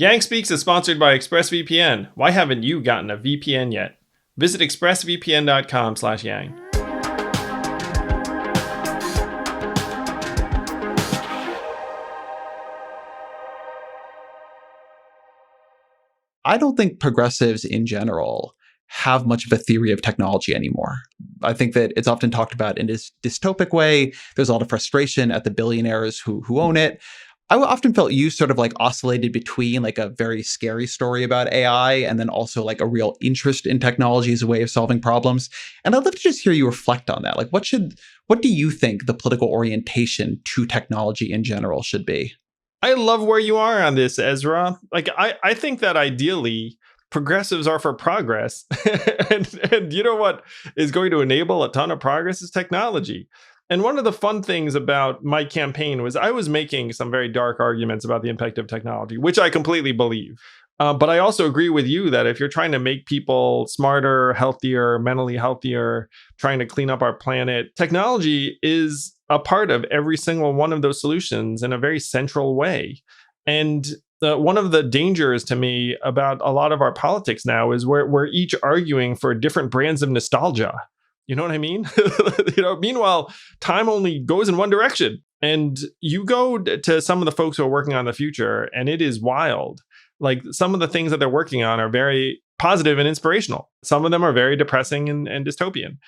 Yang Speaks is sponsored by ExpressVPN. Why haven't you gotten a VPN yet? Visit expressvpn.com/yang. I don't think progressives in general have much of a theory of technology anymore. I think that it's often talked about in this dystopic way. There's a lot of frustration at the billionaires who own it. I often felt you sort of like oscillated between like a very scary story about AI and then also like a real interest in technology as a way of solving problems. And I'd love to just hear you reflect on that. Like what do you think the political orientation to technology in general should be? I love where you are on this, Ezra. I think that ideally progressives are for progress. and you know what is going to enable a ton of progress is technology. And one of the fun things about my campaign was I was making some very dark arguments about the impact of technology, which I completely believe. But I also agree with you that if you're trying to make people smarter, healthier, mentally healthier, trying to clean up our planet, technology is a part of every single one of those solutions in a very central way. And one of the dangers to me about a lot of our politics now is we're each arguing for different brands of nostalgia. You know what I mean? Meanwhile, time only goes in one direction. And you go to some of the folks who are working on the future, and it is wild. Like some of the things that they're working on are very positive and inspirational. Some of them are very depressing and dystopian.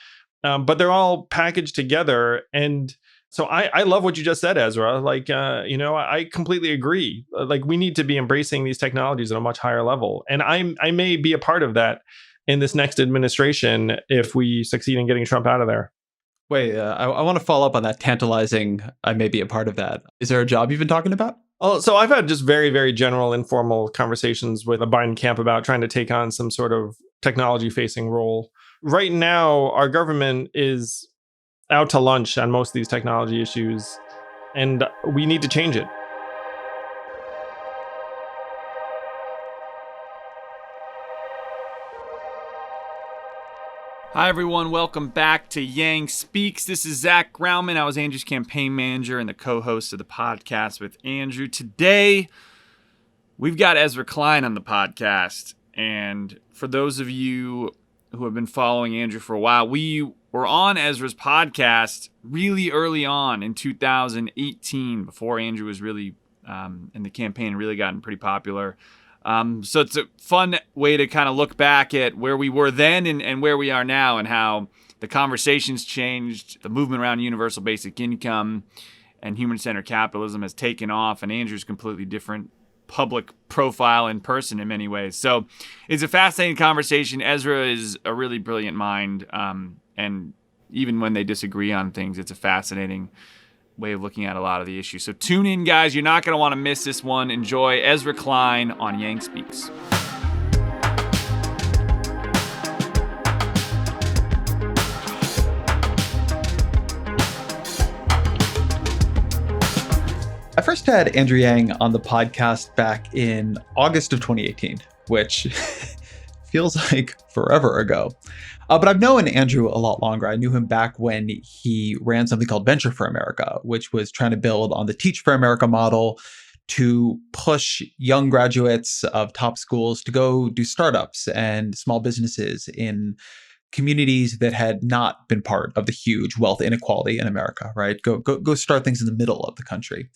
But they're all packaged together. And so I love what you just said, Ezra. I completely agree. Like we need to be embracing these technologies at a much higher level. And I may be a part of that in this next administration if we succeed in getting Trump out of there. Wait, I want to follow up on that tantalizing, I may be a part of that. Is there a job you've been talking about? Oh, so I've had just very, very general informal conversations with a Biden camp about trying to take on some sort of technology facing role. Right now, our government is out to lunch on most of these technology issues, and we need to change it. Hi, everyone. Welcome back to Yang Speaks. This is Zach Grauman. I was Andrew's campaign manager and the co-host of the podcast with Andrew. Today, we've got Ezra Klein on the podcast. And for those of you who have been following Andrew for a while, we were on Ezra's podcast really early on in 2018, before Andrew was really in the campaign, really gotten pretty popular. So it's a fun way to kind of look back at where we were then and where we are now, and how the conversations changed. The movement around universal basic income and human-centered capitalism has taken off, and Andrew's completely different public profile in person in many ways. So it's a fascinating conversation. Ezra is a really brilliant mind, and even when they disagree on things, it's a fascinating way of looking at a lot of the issues. So tune in, guys. You're not going to want to miss this one. Enjoy Ezra Klein on Yang Speaks. I first had Andrew Yang on the podcast back in August of 2018, which feels like forever ago. But I've known Andrew a lot longer. I knew him back when he ran something called Venture for America, which was trying to build on the Teach for America model to push young graduates of top schools to go do startups and small businesses in communities that had not been part of the huge wealth inequality in America, right? Go start things in the middle of the country.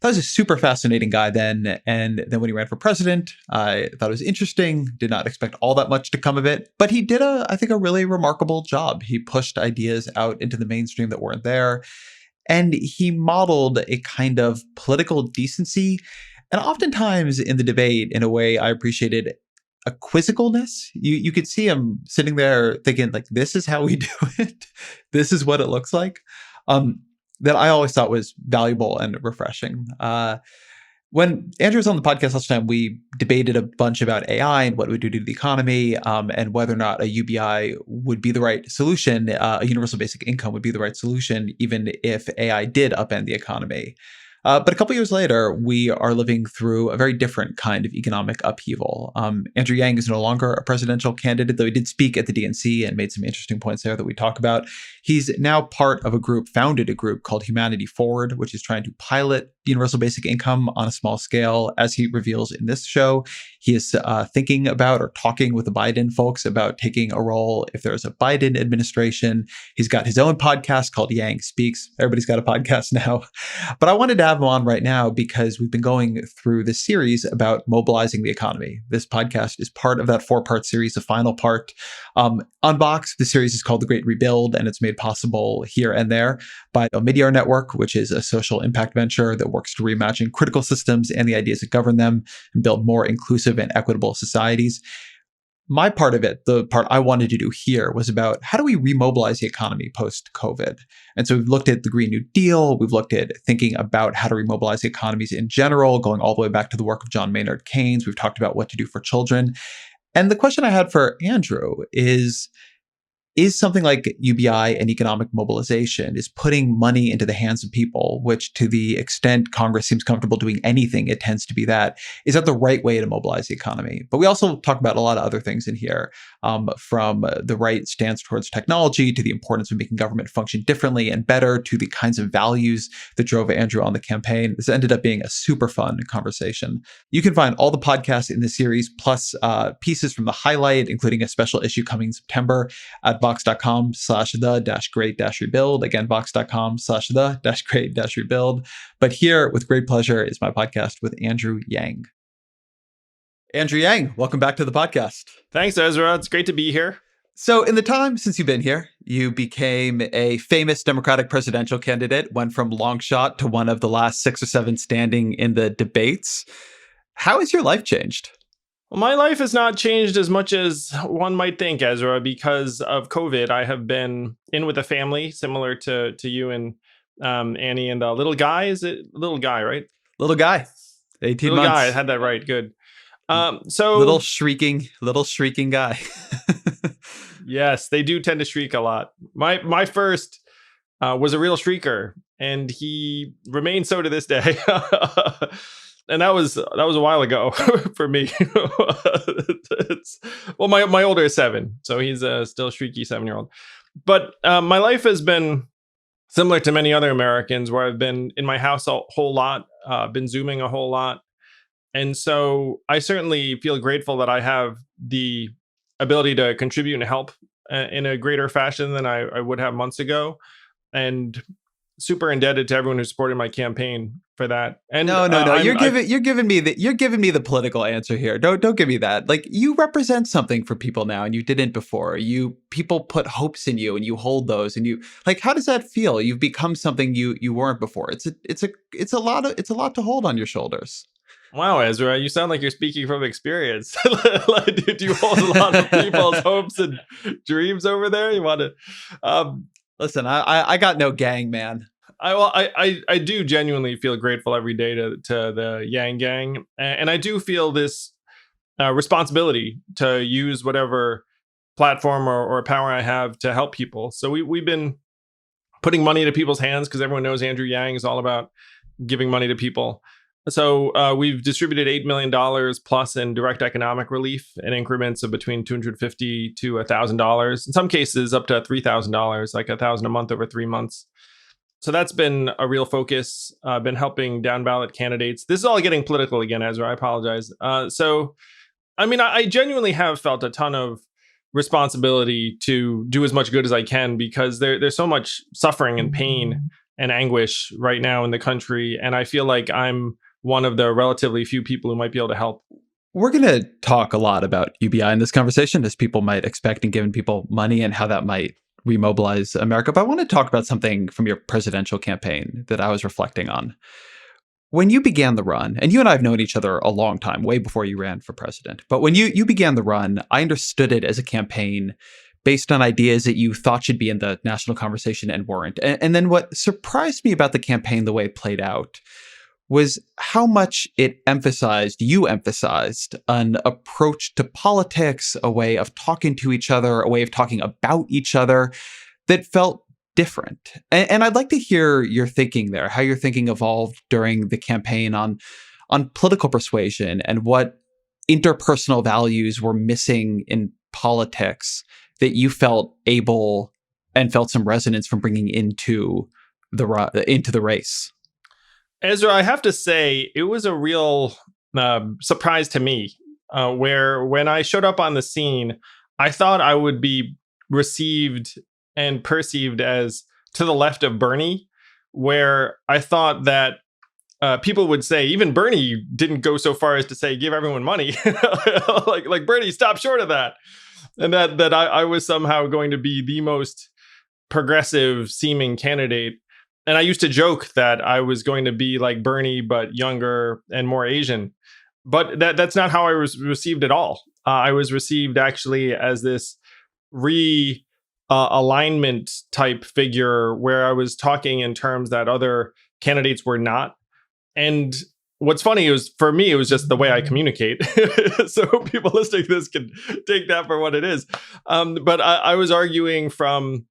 That was a super fascinating guy then. And then when he ran for president, I thought it was interesting, did not expect all that much to come of it. But he did, I think, a really remarkable job. He pushed ideas out into the mainstream that weren't there. And he modeled a kind of political decency. And oftentimes in the debate, in a way I appreciated, a quizzicalness. You could see him sitting there thinking, like, this is how we do it. This is what it looks like. That I always thought was valuable and refreshing. When Andrew was on the podcast last time, we debated a bunch about AI and what it would do to the economy, and whether or not a UBI would be the right solution, a universal basic income would be the right solution, even if AI did upend the economy. But a couple years later, we are living through a very different kind of economic upheaval. Andrew Yang is no longer a presidential candidate, though he did speak at the DNC and made some interesting points there that we talk about. He's now part of founded a group called Humanity Forward, which is trying to pilot universal basic income on a small scale. As he reveals in this show, he is thinking about or talking with the Biden folks about taking a role if there's a Biden administration. He's got his own podcast called Yang Speaks. Everybody's got a podcast now. But I wanted to have him on right now because we've been going through this series about mobilizing the economy. This podcast is part of that 4-part series, the final part. Unbox, the series is called The Great Rebuild, and it's made possible here and there by Omidyar Network, which is a social impact venture that works to reimagine critical systems and the ideas that govern them and build more inclusive and equitable societies. My part of it, the part I wanted to do here, was about how do we remobilize the economy post-COVID? And so we've looked at the Green New Deal. We've looked at thinking about how to remobilize the economies in general, going all the way back to the work of John Maynard Keynes. We've talked about what to do for children. And the question I had for Andrew is something like UBI and economic mobilization, is putting money into the hands of people, which to the extent Congress seems comfortable doing anything, it tends to be that. Is that the right way to mobilize the economy? But we also talk about a lot of other things in here, from the right stance towards technology to the importance of making government function differently and better to the kinds of values that drove Andrew on the campaign. This ended up being a super fun conversation. You can find all the podcasts in the series, plus pieces from the highlight, including a special issue coming in September at vox.com/the-great-rebuild. Again, vox.com/the-great-rebuild. But here, with great pleasure, is my podcast with Andrew Yang. Andrew Yang, welcome back to the podcast. Thanks, Ezra. It's great to be here. So in the time since you've been here, you became a famous Democratic presidential candidate, went from long shot to one of the last 6 or 7 standing in the debates. How has your life changed? Well, my life has not changed as much as one might think, Ezra, because of COVID. I have been in with a family similar to you and Annie and the little guy. Is it little guy, right? Little guy, 18 little months. Guy, I had that right. Good. So little shrieking guy. Yes, they do tend to shriek a lot. My first was a real shrieker, and he remains so to this day. And that was a while ago for me. My older is 7, so he's still a shrieky 7-year-old. But my life has been similar to many other Americans, where I've been in my house a whole lot, been Zooming a whole lot. And so I certainly feel grateful that I have the ability to contribute and help in a greater fashion than I would have months ago. And super indebted to everyone who supported my campaign for that. And no. You're giving me the political answer here. Don't give me that. Like, you represent something for people now, and you didn't before. People put hopes in you, and you hold those. And you, like, how does that feel? You've become something you weren't before. It's a lot to hold on your shoulders. Wow, Ezra, you sound like you're speaking from experience. Do you hold a lot of people's hopes and dreams over there? You want to? Listen, I got no gang, man. I do genuinely feel grateful every day to the Yang Gang, and I do feel this responsibility to use whatever platform or power I have to help people. So we've been putting money into people's hands because everyone knows Andrew Yang is all about giving money to people. So we've distributed $8 million plus in direct economic relief in increments of between $250 to $1,000. In some cases, up to $3,000, like $1,000 a month over 3 months. So that's been a real focus. Been helping down ballot candidates. This is all getting political again, Ezra. I apologize. I genuinely have felt a ton of responsibility to do as much good as I can, because there's so much suffering and pain and anguish right now in the country, and I feel like I'm one of the relatively few people who might be able to help. We're going to talk a lot about UBI in this conversation, as people might expect, and giving people money and how that might remobilize America. But I want to talk about something from your presidential campaign that I was reflecting on. When you began the run, and you and I have known each other a long time, way before you ran for president, but when you began the run, I understood it as a campaign based on ideas that you thought should be in the national conversation and weren't. And then what surprised me about the campaign, the way it played out, was how much you emphasized an approach to politics, a way of talking to each other, a way of talking about each other that felt different. And I'd like to hear your thinking there, how your thinking evolved during the campaign on political persuasion and what interpersonal values were missing in politics that you felt able and felt some resonance from bringing into the race. Ezra, I have to say, it was a real surprise to me where when I showed up on the scene, I thought I would be received and perceived as to the left of Bernie, where I thought that people would say, even Bernie didn't go so far as to say, give everyone money. like Bernie, stop short of that. And that I was somehow going to be the most progressive seeming candidate. And I used to joke that I was going to be like Bernie, but younger and more Asian. But that's not how I was received at all. I was received actually as this alignment type figure where I was talking in terms that other candidates were not. And what's funny is, for me, it was just the way I communicate. So people listening to this can take that for what it is. But I was arguing from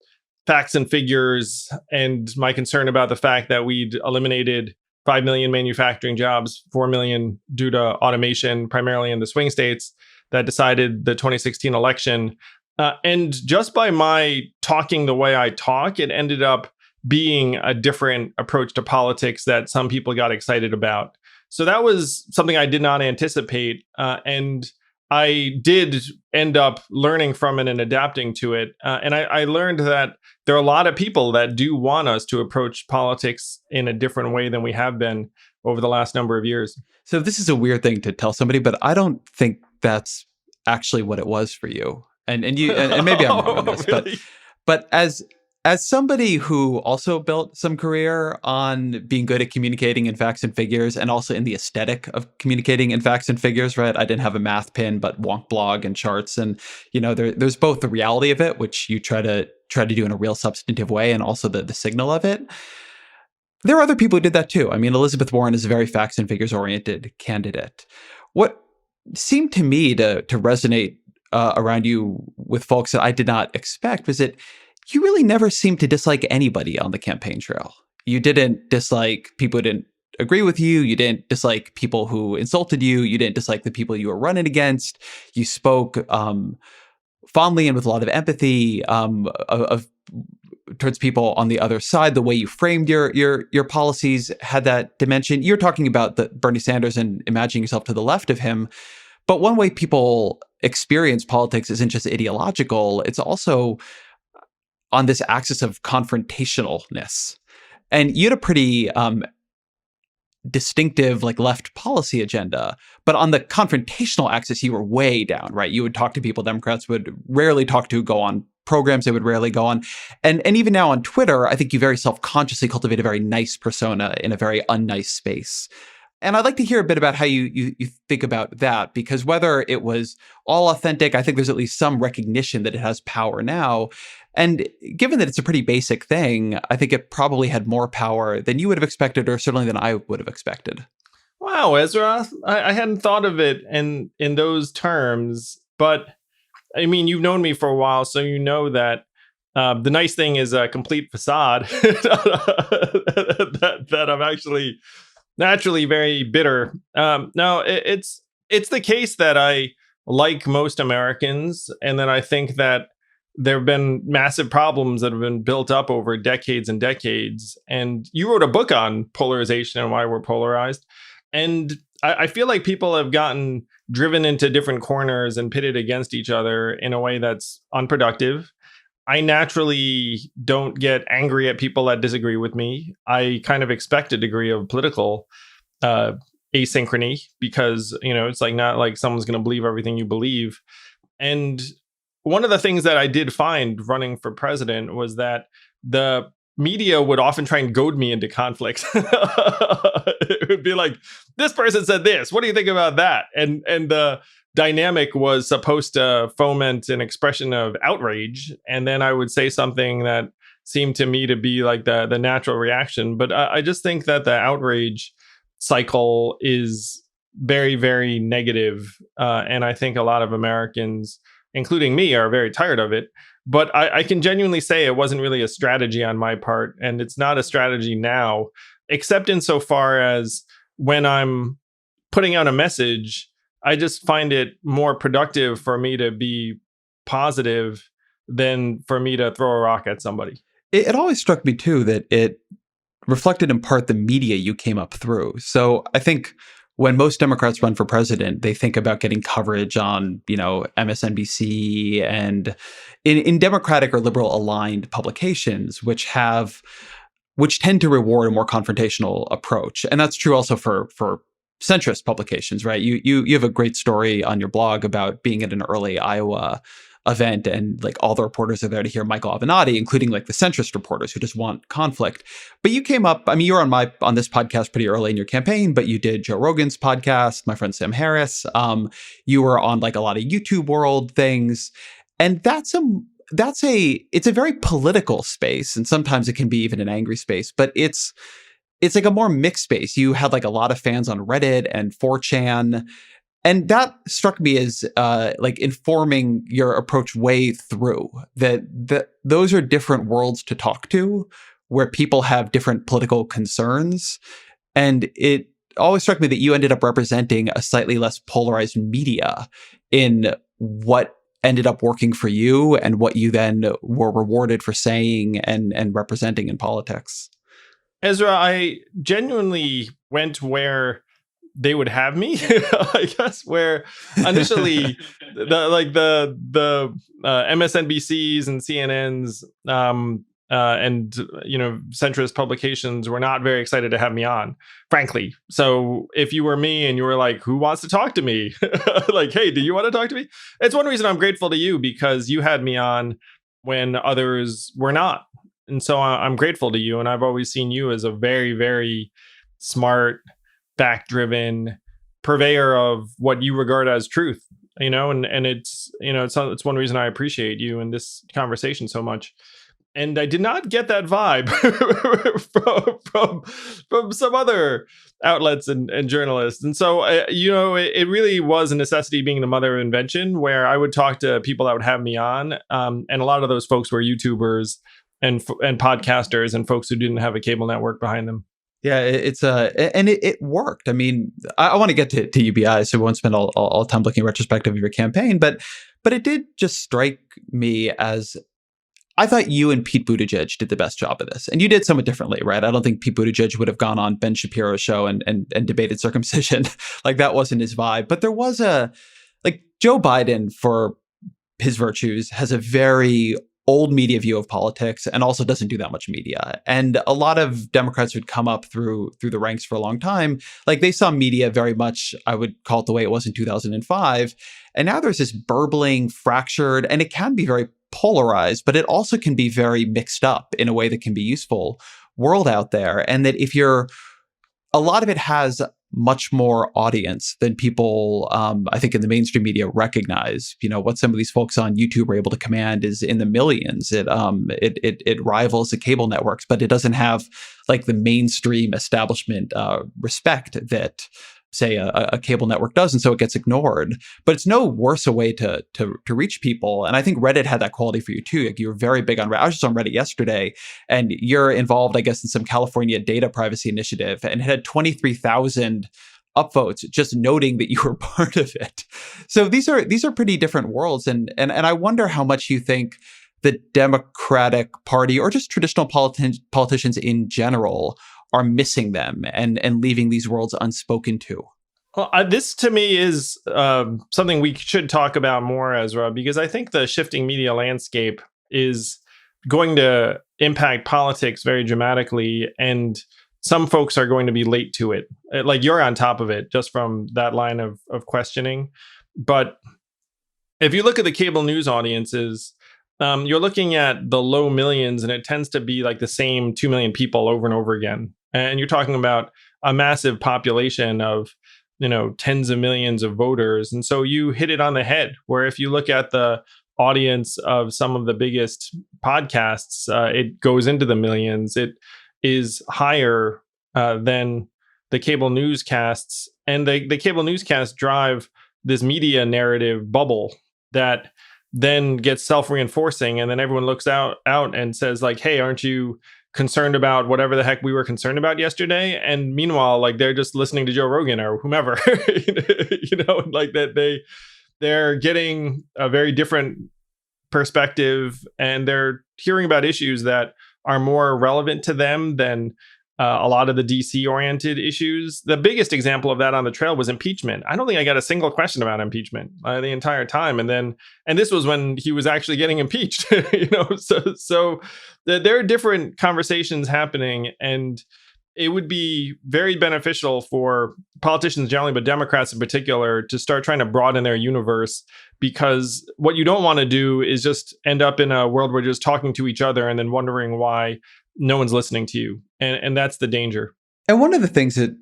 facts and figures and my concern about the fact that we'd eliminated 5 million manufacturing jobs, 4 million due to automation, primarily in the swing states that decided the 2016 election. And just by my talking the way I talk, it ended up being a different approach to politics that some people got excited about. So that was something I did not anticipate. And I did end up learning from it and adapting to it. And I learned that there are a lot of people that do want us to approach politics in a different way than we have been over the last number of years. So this is a weird thing to tell somebody, but I don't think that's actually what it was for you. And maybe I'm wrong on this, Really? but as somebody who also built some career on being good at communicating in facts and figures, and also in the aesthetic of communicating in facts and figures, right? I didn't have a math pin, but wonk blog and charts, and there's both the reality of it, which you try to do in a real substantive way, and also the signal of it. There are other people who did that too. I mean, Elizabeth Warren is a very facts and figures oriented candidate. What seemed to me to resonate around you with folks that I did not expect was that you really never seemed to dislike anybody on the campaign trail. You didn't dislike people who didn't agree with you. You didn't dislike people who insulted you. You didn't dislike the people you were running against. You spoke fondly and with a lot of empathy towards people on the other side. The way you framed your policies had that dimension. You're talking about the Bernie Sanders and imagining yourself to the left of him. But one way people experience politics isn't just ideological. It's also on this axis of confrontationalness. And you had a pretty distinctive left policy agenda, but on the confrontational axis, you were way down, right? You would talk to people Democrats would rarely talk to, go on programs they would rarely go on. And even now on Twitter, I think you very self-consciously cultivate a very nice persona in a very unnice space. And I'd like to hear a bit about how you think about that, because whether it was all authentic, I think there's at least some recognition that it has power now. And given that it's a pretty basic thing, I think it probably had more power than you would have expected, or certainly than I would have expected. Wow, Ezra, I hadn't thought of it in those terms. But I mean, you've known me for a while, so you know that the nice thing is a complete facade that I'm actually naturally very bitter. No, it's the case that I like most Americans, and that I think that there have been massive problems that have been built up over decades and decades. And you wrote a book on polarization and why we're polarized. And I feel like people have gotten driven into different corners and pitted against each other in a way that's unproductive. I naturally don't get angry at people that disagree with me. I kind of expect a degree of political asynchrony, because, it's not like someone's going to believe everything you believe. And one of the things that I did find running for president was that the media would often try and goad me into conflict. It would be like, this person said this, what do you think about that? And the dynamic was supposed to foment an expression of outrage. And then I would say something that seemed to me to be like the natural reaction. But I just think that the outrage cycle is very, very negative. And I think a lot of Americans, including me, are very tired of it. But I can genuinely say it wasn't really a strategy on my part, and it's not a strategy now, except insofar as when I'm putting out a message, I just find it more productive for me to be positive than for me to throw a rock at somebody. It always struck me too that it reflected in part the media you came up through. So I think when most Democrats run for president, they think about getting coverage on, MSNBC and in Democratic or liberal aligned publications, which tend to reward a more confrontational approach. And that's true also for centrist publications, right? You have a great story on your blog about being at an early Iowa event, and like all the reporters are there to hear Michael Avenatti, including like the centrist reporters who just want conflict. But you came up, I mean, you were on this podcast pretty early in your campaign, but you did Joe Rogan's podcast, my friend Sam Harris. You were on like a lot of YouTube world things, and it's a very political space, and sometimes it can be even an angry space, but it's like a more mixed space. You had like a lot of fans on Reddit and 4chan. And that struck me as like informing your approach way through that those are different worlds to talk to, where people have different political concerns. And it always struck me that you ended up representing a slightly less polarized media in what ended up working for you and what you then were rewarded for saying and representing in politics. Ezra, I genuinely went where they would have me, I guess, where initially the MSNBCs and CNNs and centrist publications were not very excited to have me on, frankly. So if you were me and you were like, who wants to talk to me? Like, hey, do you want to talk to me? It's one reason I'm grateful to you, because you had me on when others were not. And so I'm grateful to you. And I've always seen you as a very, very smart, fact-driven purveyor of what you regard as truth, and it's one reason I appreciate you in this conversation so much. And I did not get that vibe from some other outlets and journalists. And so, it really was a necessity, being the mother of invention, where I would talk to people that would have me on. And a lot of those folks were YouTubers and podcasters and folks who didn't have a cable network behind them. Yeah, it worked. I mean, I want to get to UBI, so we won't spend all time looking retrospective of your campaign, but it did just strike me as, I thought you and Pete Buttigieg did the best job of this, and you did somewhat differently, right? I don't think Pete Buttigieg would have gone on Ben Shapiro's show and debated circumcision. Like, that wasn't his vibe. But there was Joe Biden, for his virtues, has a very old media view of politics and also doesn't do that much media. And a lot of Democrats who'd come up through the ranks for a long time, like, they saw media very much, I would call it the way it was in 2005. And now there's this burbling, fractured, and it can be very polarized, but it also can be very mixed up in a way that can be useful world out there. And that a lot of it has much more audience than people, I think, in the mainstream media recognize. What some of these folks on YouTube are able to command is in the millions. It rivals the cable networks, but it doesn't have like the mainstream establishment respect that, say, a cable network does, and so it gets ignored. But it's no worse a way to reach people. And I think Reddit had that quality for you too. Like, you were very big on Reddit. I was just on Reddit yesterday, and you're involved, I guess, in some California data privacy initiative, and it had 23,000 upvotes just noting that you were part of it. So these are pretty different worlds, and I wonder how much you think the Democratic Party, or just traditional politicians in general, are missing them and leaving these worlds unspoken to. Well, this to me is something we should talk about more, Ezra, because I think the shifting media landscape is going to impact politics very dramatically, and some folks are going to be late to it. Like, you're on top of it just from that line of questioning. But if you look at the cable news audiences, you're looking at the low millions, and it tends to be like the same 2 million people over and over again. And you're talking about a massive population of, tens of millions of voters. And so you hit it on the head, where if you look at the audience of some of the biggest podcasts, it goes into the millions. It is higher than the cable newscasts. And the cable newscasts drive this media narrative bubble that then gets self-reinforcing, and then everyone looks out and says like, hey, aren't you concerned about whatever the heck we were concerned about yesterday? And meanwhile, like, they're just listening to Joe Rogan or whomever, like that they're getting a very different perspective, and they're hearing about issues that are more relevant to them than a lot of the DC oriented issues. The biggest example of that on the trail was impeachment. I don't think I got a single question about impeachment the entire time. And this was when he was actually getting impeached, so there are different conversations happening, and it would be very beneficial for politicians generally, but Democrats in particular, to start trying to broaden their universe, because what you don't want to do is just end up in a world where you're just talking to each other and then wondering why no one's listening to you. And that's the danger. And one of the things that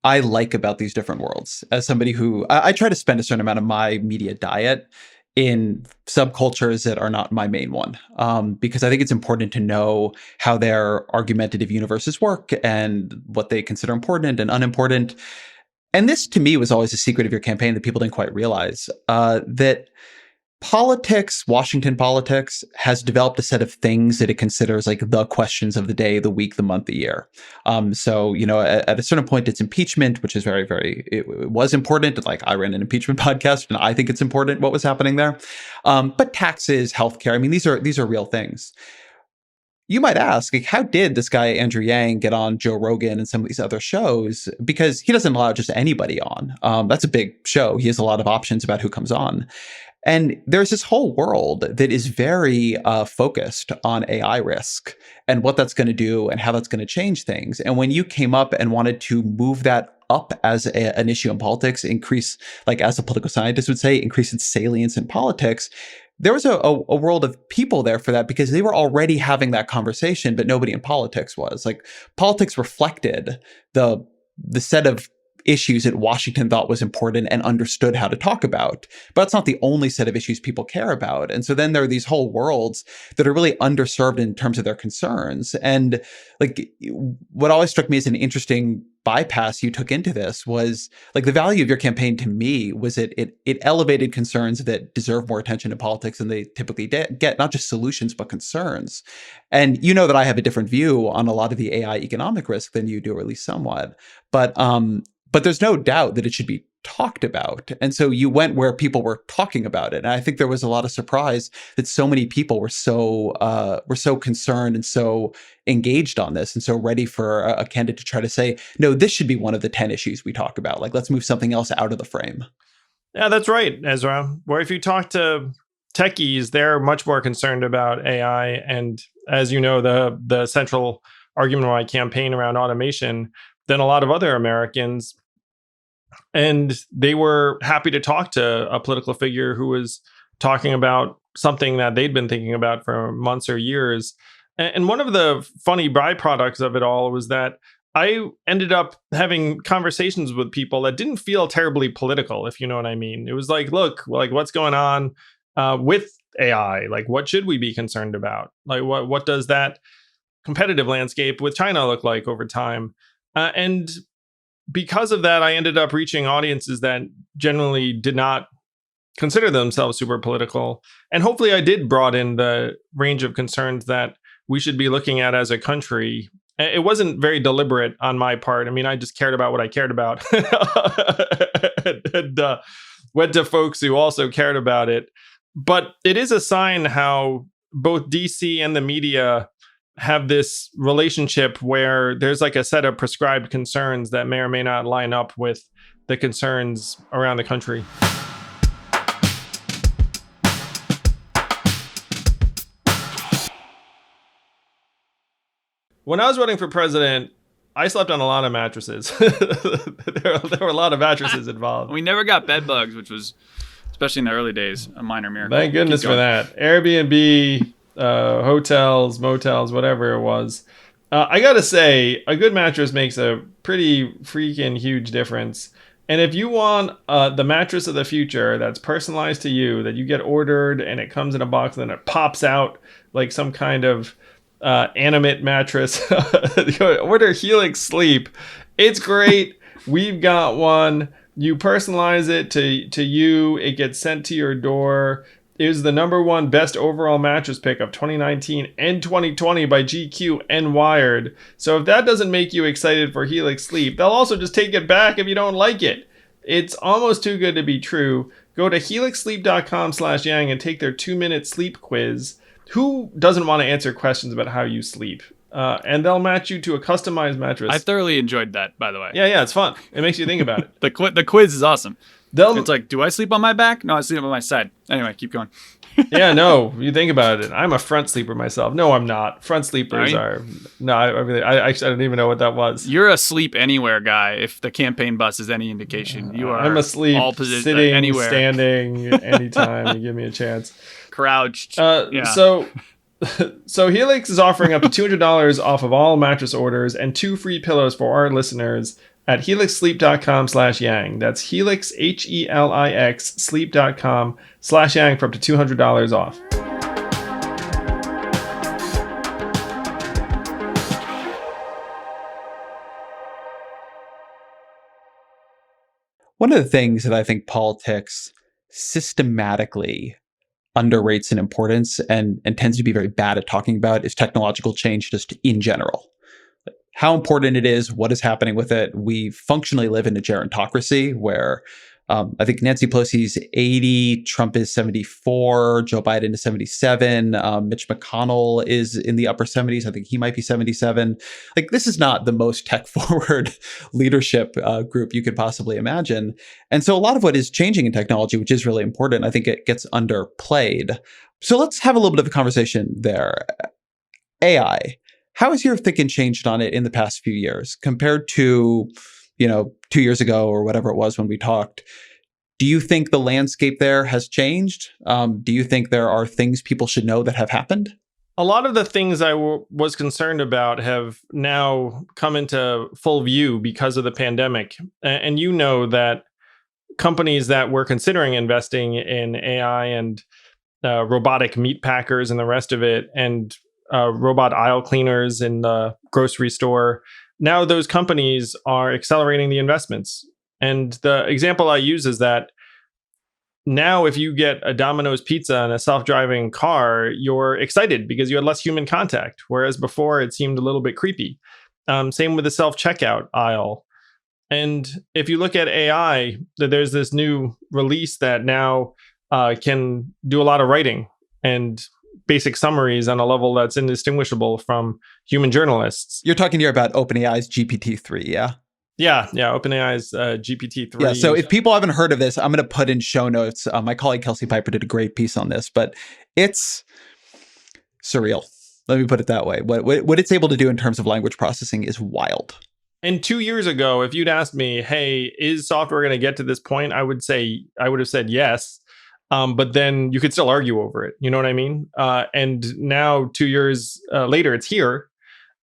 I like about these different worlds, as somebody who I try to spend a certain amount of my media diet in subcultures that are not my main one, because I think it's important to know how their argumentative universes work and what they consider important and unimportant. And this, to me, was always a secret of your campaign that people didn't quite realize, that politics, Washington politics, has developed a set of things that it considers like the questions of the day, the week, the month, the year. So, at a certain point, it's impeachment, which is very, very, it was important. Like, I ran an impeachment podcast, and I think it's important what was happening there. But taxes, healthcare, I mean, these are real things. You might ask, like, how did this guy, Andrew Yang, get on Joe Rogan and some of these other shows? Because he doesn't allow just anybody on. That's a big show. He has a lot of options about who comes on. And there's this whole world that is very focused on AI risk and what that's going to do and how that's going to change things. And when you came up and wanted to move that up as an issue in politics, increase, like as a political scientist would say, increase its salience in politics, there was a world of people there for that, because they were already having that conversation, but nobody in politics was. Like, politics reflected the set of issues that Washington thought was important and understood how to talk about. But it's not the only set of issues people care about. And so then there are these whole worlds that are really underserved in terms of their concerns. And like, what always struck me as an interesting bypass you took into this was, like, the value of your campaign to me was that it elevated concerns that deserve more attention in politics than they typically get, not just solutions, but concerns. And you know that I have a different view on a lot of the AI economic risk than you do, or at least somewhat. But there's no doubt that it should be talked about. And so you went where people were talking about it. And I think there was a lot of surprise that so many people were so concerned and so engaged on this and so ready for a candidate to try to say, no, this should be one of the 10 issues we talk about. Like, let's move something else out of the frame. Yeah, that's right, Ezra. Where if you talk to techies, they're much more concerned about AI. And as you know, the central argument of my campaign around automation than a lot of other Americans. And they were happy to talk to a political figure who was talking about something that they'd been thinking about for months or years. And one of the funny byproducts of it all was that I ended up having conversations with people that didn't feel terribly political, if you know what I mean. It was like, look, like, what's going on with AI? Like, what should we be concerned about? Like, what does that competitive landscape with China look like over time? And because of that, I ended up reaching audiences that generally did not consider themselves super political. And hopefully I did broaden the range of concerns that we should be looking at as a country. It wasn't very deliberate on my part. I mean, I just cared about what I cared about and went to folks who also cared about it. But it is a sign how both DC and the media have this relationship where there's like a set of prescribed concerns that may or may not line up with the concerns around the country. When I was running for president, I slept on a lot of mattresses. there were a lot of mattresses involved. We never got bed bugs, which was, especially in the early days, a minor miracle. Thank goodness for that. Airbnb, hotels, motels, whatever it was. I gotta say, a good mattress makes a pretty freaking huge difference. And if you want the mattress of the future that's personalized to you, that you get ordered and it comes in a box and then it pops out like some kind of animate mattress, order Helix Sleep. It's great. We've got one. You personalize it to you. It gets sent to your door. is the #1 best overall mattress pick of 2019 and 2020 by GQ and Wired. So if that doesn't make you excited for Helix Sleep, they'll also just take it back if you don't like it. It's almost too good to be true. Go to helixsleep.com/yang and take their 2-minute sleep quiz. Who doesn't want to answer questions about how you sleep? And they'll match you to a customized mattress. I thoroughly enjoyed that, by the way. Yeah, it's fun. It makes you think about it. The quiz is awesome. They'll, It's like, do I sleep on my back? No, I sleep on my side. Anyway, keep going. yeah, no, you think about it. I'm a front sleeper myself. No, I'm not. Front sleepers are. No, I don't even know what that was. You're a sleep anywhere guy. If the campaign bus is any indication, you are. I'm asleep, all positions, sitting, anywhere, standing, anytime you give me a chance. Crouched. So Helix is offering up to $200 off of all mattress orders and 2 free pillows for our listeners at helixsleep.com/yang. That's Helix, HELIX, sleep.com/yang for up to $200 off. One of the things that I think politics systematically underrates in importance and tends to be very bad at talking about is technological change just in general. How important it is, what is happening with it. We functionally live in a gerontocracy where I think Nancy Pelosi's 80, Trump is 74, Joe Biden is 77, Mitch McConnell is in the upper 70s. I think he might be 77. Like, this is not the most tech-forward leadership group you could possibly imagine. And so a lot of what is changing in technology, which is really important, I think it gets underplayed. So let's have a little bit of a conversation there. AI. How has your thinking changed on it in the past few years compared to 2 years ago or whatever it was when we talked? Do you think the landscape there has changed? Do you think there are things people should know that have happened? A lot of the things I was concerned about have now come into full view because of the pandemic. And you know that companies that were considering investing in AI and robotic meat packers and the rest of it, and robot aisle cleaners in the grocery store, now those companies are accelerating the investments. And the example I use is that now if you get a Domino's pizza and a self-driving car, you're excited because you had less human contact, whereas before it seemed a little bit creepy. Same with the self-checkout aisle. And if you look at AI, there's this new release that now can do a lot of writing and basic summaries on a level that's indistinguishable from human journalists. You're talking here about OpenAI's GPT-3, yeah? Yeah, OpenAI's GPT-3. Yeah, so if people haven't heard of this, I'm going to put in show notes. My colleague Kelsey Piper did a great piece on this, but it's surreal. Let me put it that way. What it's able to do in terms of language processing is wild. And 2 years ago, if you'd asked me, hey, is software going to get to this point? I would have said yes. But then you could still argue over it. You know what I mean? And now 2 years later, it's here.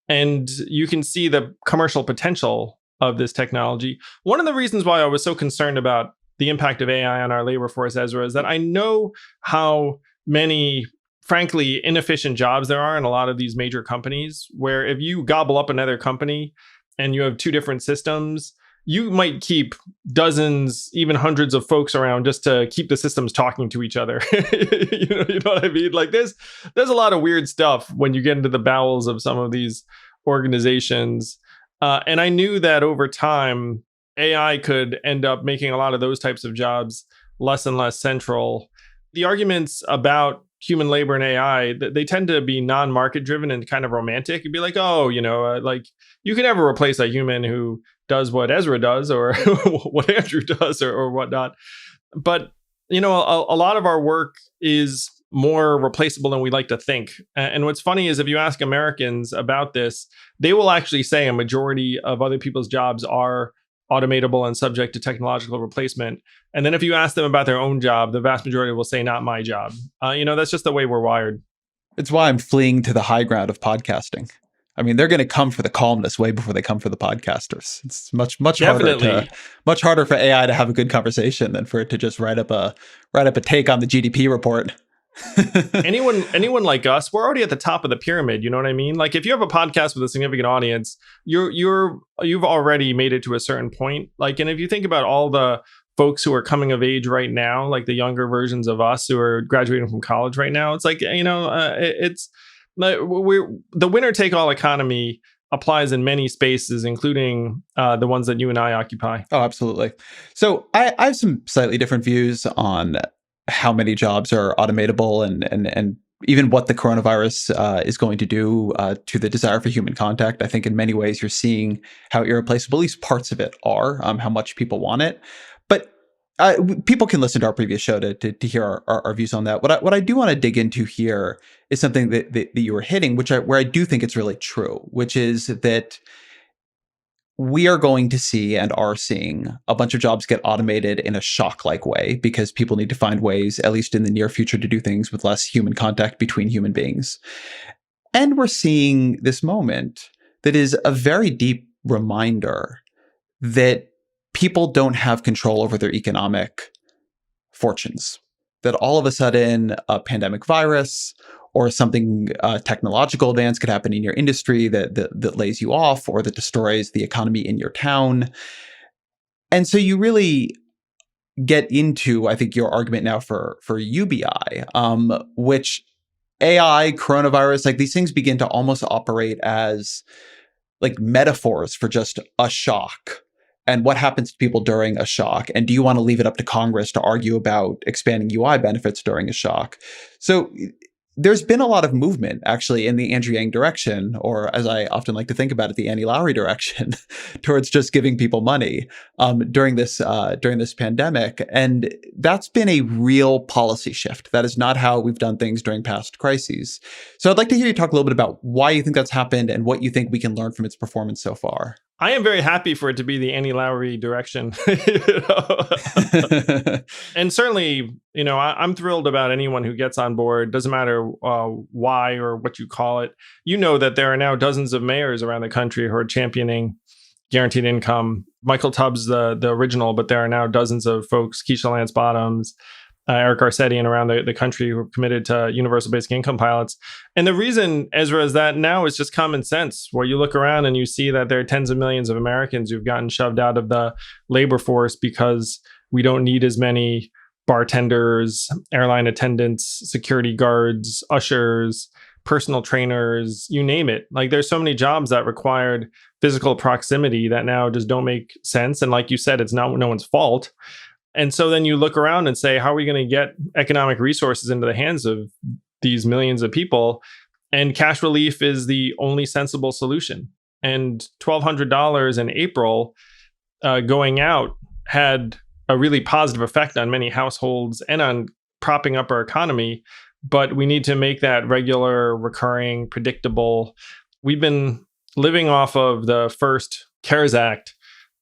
And you can see the commercial potential of this technology. One of the reasons why I was so concerned about the impact of AI on our labor force, Ezra, is that I know how many, frankly, inefficient jobs there are in a lot of these major companies, where if you gobble up another company and you have 2 different systems, you might keep dozens, even hundreds of folks around just to keep the systems talking to each other. you know what I mean? Like there's a lot of weird stuff when you get into the bowels of some of these organizations. And I knew that over time, AI could end up making a lot of those types of jobs less and less central. The arguments about human labor and AI, they tend to be non-market driven and kind of romantic. You'd be like, oh, like you can never replace a human who does what Ezra does or what Andrew does or whatnot. But, a lot of our work is more replaceable than we like to think. And what's funny is if you ask Americans about this, they will actually say a majority of other people's jobs are automatable and subject to technological replacement. And then if you ask them about their own job, the vast majority will say, not my job. That's just the way we're wired. It's why I'm fleeing to the high ground of podcasting. I mean, they're going to come for the columnists way before they come for the podcasters. It's much harder for AI to have a good conversation than for it to just write up a take on the GDP report. anyone like us, we're already at the top of the pyramid. You know what I mean? Like if you have a podcast with a significant audience, you've already made it to a certain point. Like, and if you think about all the folks who are coming of age right now, like the younger versions of us who are graduating from college right now. It's like, it's the winner take all economy applies in many spaces, including the ones that you and I occupy. Oh, absolutely. So I have some slightly different views on how many jobs are automatable and even what the coronavirus is going to do to the desire for human contact. I think in many ways you're seeing how irreplaceable, at least parts of it are, how much people want it. But people can listen to our previous show to hear our views on that. What I do want to dig into here is something that you were hitting, where I do think it's really true, which is that we are going to see and are seeing a bunch of jobs get automated in a shock-like way because people need to find ways, at least in the near future, to do things with less human contact between human beings. And we're seeing this moment that is a very deep reminder that people don't have control over their economic fortunes. That all of a sudden a pandemic virus or something technological advance could happen in your industry that lays you off or that destroys the economy in your town. And so you really get into, I think, your argument now for UBI, which AI, coronavirus, like these things begin to almost operate as like metaphors for just a shock. And what happens to people during a shock? And do you want to leave it up to Congress to argue about expanding UI benefits during a shock? So there's been a lot of movement, actually, in the Andrew Yang direction, or as I often like to think about it, the Annie Lowrey direction, towards just giving people money during this pandemic. And that's been a real policy shift. That is not how we've done things during past crises. So I'd like to hear you talk a little bit about why you think that's happened and what you think we can learn from its performance so far. I am very happy for it to be the Annie Lowrey direction. And certainly, I'm thrilled about anyone who gets on board. Doesn't matter why or what you call it. You know that there are now dozens of mayors around the country who are championing guaranteed income. Michael Tubbs, the original, but there are now dozens of folks, Keisha Lance Bottoms, Eric Garcetti, and around the country who are committed to universal basic income pilots. And the reason, Ezra, is that now is just common sense, where you look around and you see that there are tens of millions of Americans who've gotten shoved out of the labor force because we don't need as many bartenders, airline attendants, security guards, ushers, personal trainers, you name it. Like there's so many jobs that required physical proximity that now just don't make sense. And like you said, it's not no one's fault. And so then you look around and say, how are we going to get economic resources into the hands of these millions of people? And cash relief is the only sensible solution. And $1,200 in April going out had a really positive effect on many households and on propping up our economy. But we need to make that regular, recurring, predictable. We've been living off of the first CARES Act.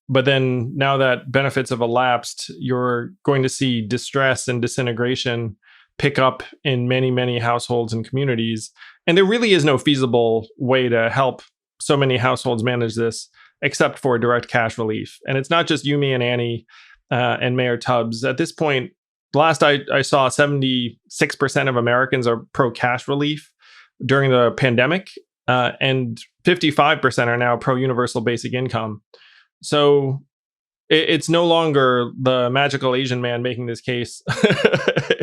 But then now that benefits have elapsed, you're going to see distress and disintegration pick up in many, many households and communities. And there really is no feasible way to help so many households manage this except for direct cash relief. And it's not just you, me, and Annie and Mayor Tubbs. At this point, last I saw, 76% of Americans are pro-cash relief during the pandemic, and 55% are now pro-universal basic income. So it's no longer the magical Asian man making this case.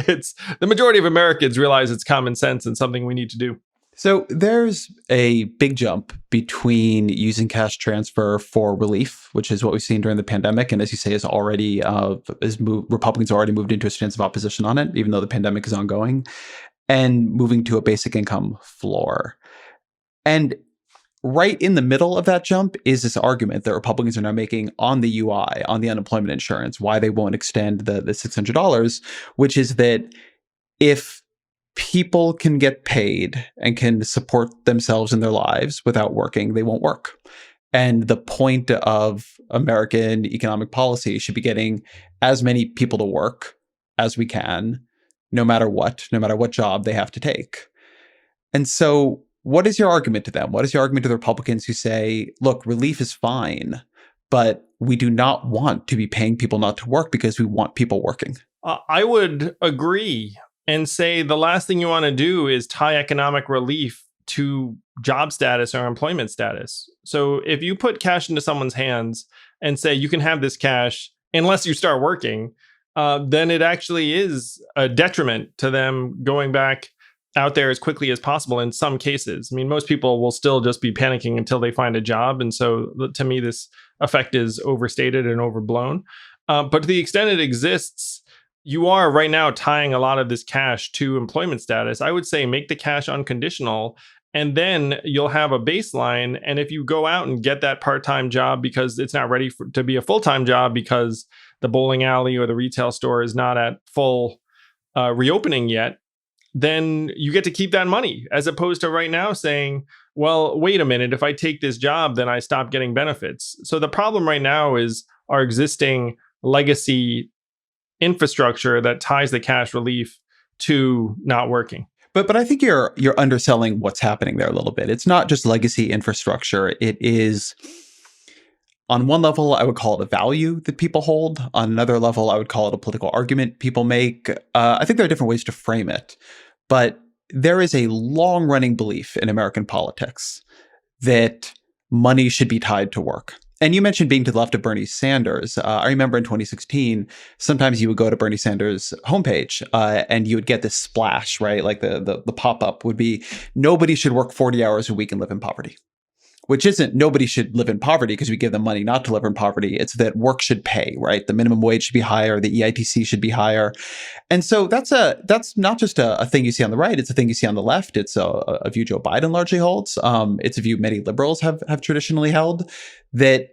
It's the majority of Americans realize it's common sense and something we need to do. So there's a big jump between using cash transfer for relief, which is what we've seen during the pandemic, and as you say, Republicans already moved into a stance of opposition on it, even though the pandemic is ongoing, and moving to a basic income floor. And right in the middle of that jump is this argument that Republicans are now making on the UI, on the unemployment insurance, why they won't extend the $600, which is that if people can get paid and can support themselves in their lives without working, they won't work. And the point of American economic policy should be getting as many people to work as we can, no matter what job they have to take. And so what is your argument to them? What is your argument to the Republicans who say, look, relief is fine, but we do not want to be paying people not to work because we want people working? I would agree and say the last thing you want to do is tie economic relief to job status or employment status. So if you put cash into someone's hands and say, you can have this cash unless you start working, then it actually is a detriment to them going back out there as quickly as possible in some cases. I mean, most people will still just be panicking until they find a job. And so to me, this effect is overstated and overblown. But to the extent it exists, you are right now tying a lot of this cash to employment status. I would say make the cash unconditional, and then you'll have a baseline. And if you go out and get that part-time job because it's not ready to be a full-time job because the bowling alley or the retail store is not at full reopening yet, then you get to keep that money, as opposed to right now saying, well, wait a minute, if I take this job, then I stop getting benefits. So the problem right now is our existing legacy infrastructure that ties the cash relief to not working. But I think you're underselling what's happening there a little bit. It's not just legacy infrastructure. It is, on one level, I would call it a value that people hold. On another level, I would call it a political argument people make. I think there are different ways to frame it. But there is a long-running belief in American politics that money should be tied to work. And you mentioned being to the left of Bernie Sanders. I remember in 2016, sometimes you would go to Bernie Sanders' homepage and you would get this splash, right? Like the pop-up would be, nobody should work 40 hours a week and live in poverty. Which isn't nobody should live in poverty because we give them money not to live in poverty. It's that work should pay, right? The minimum wage should be higher. The EITC should be higher. And so that's not just a thing you see on the right. It's a thing you see on the left. It's a view Joe Biden largely holds. It's a view many liberals have traditionally held, that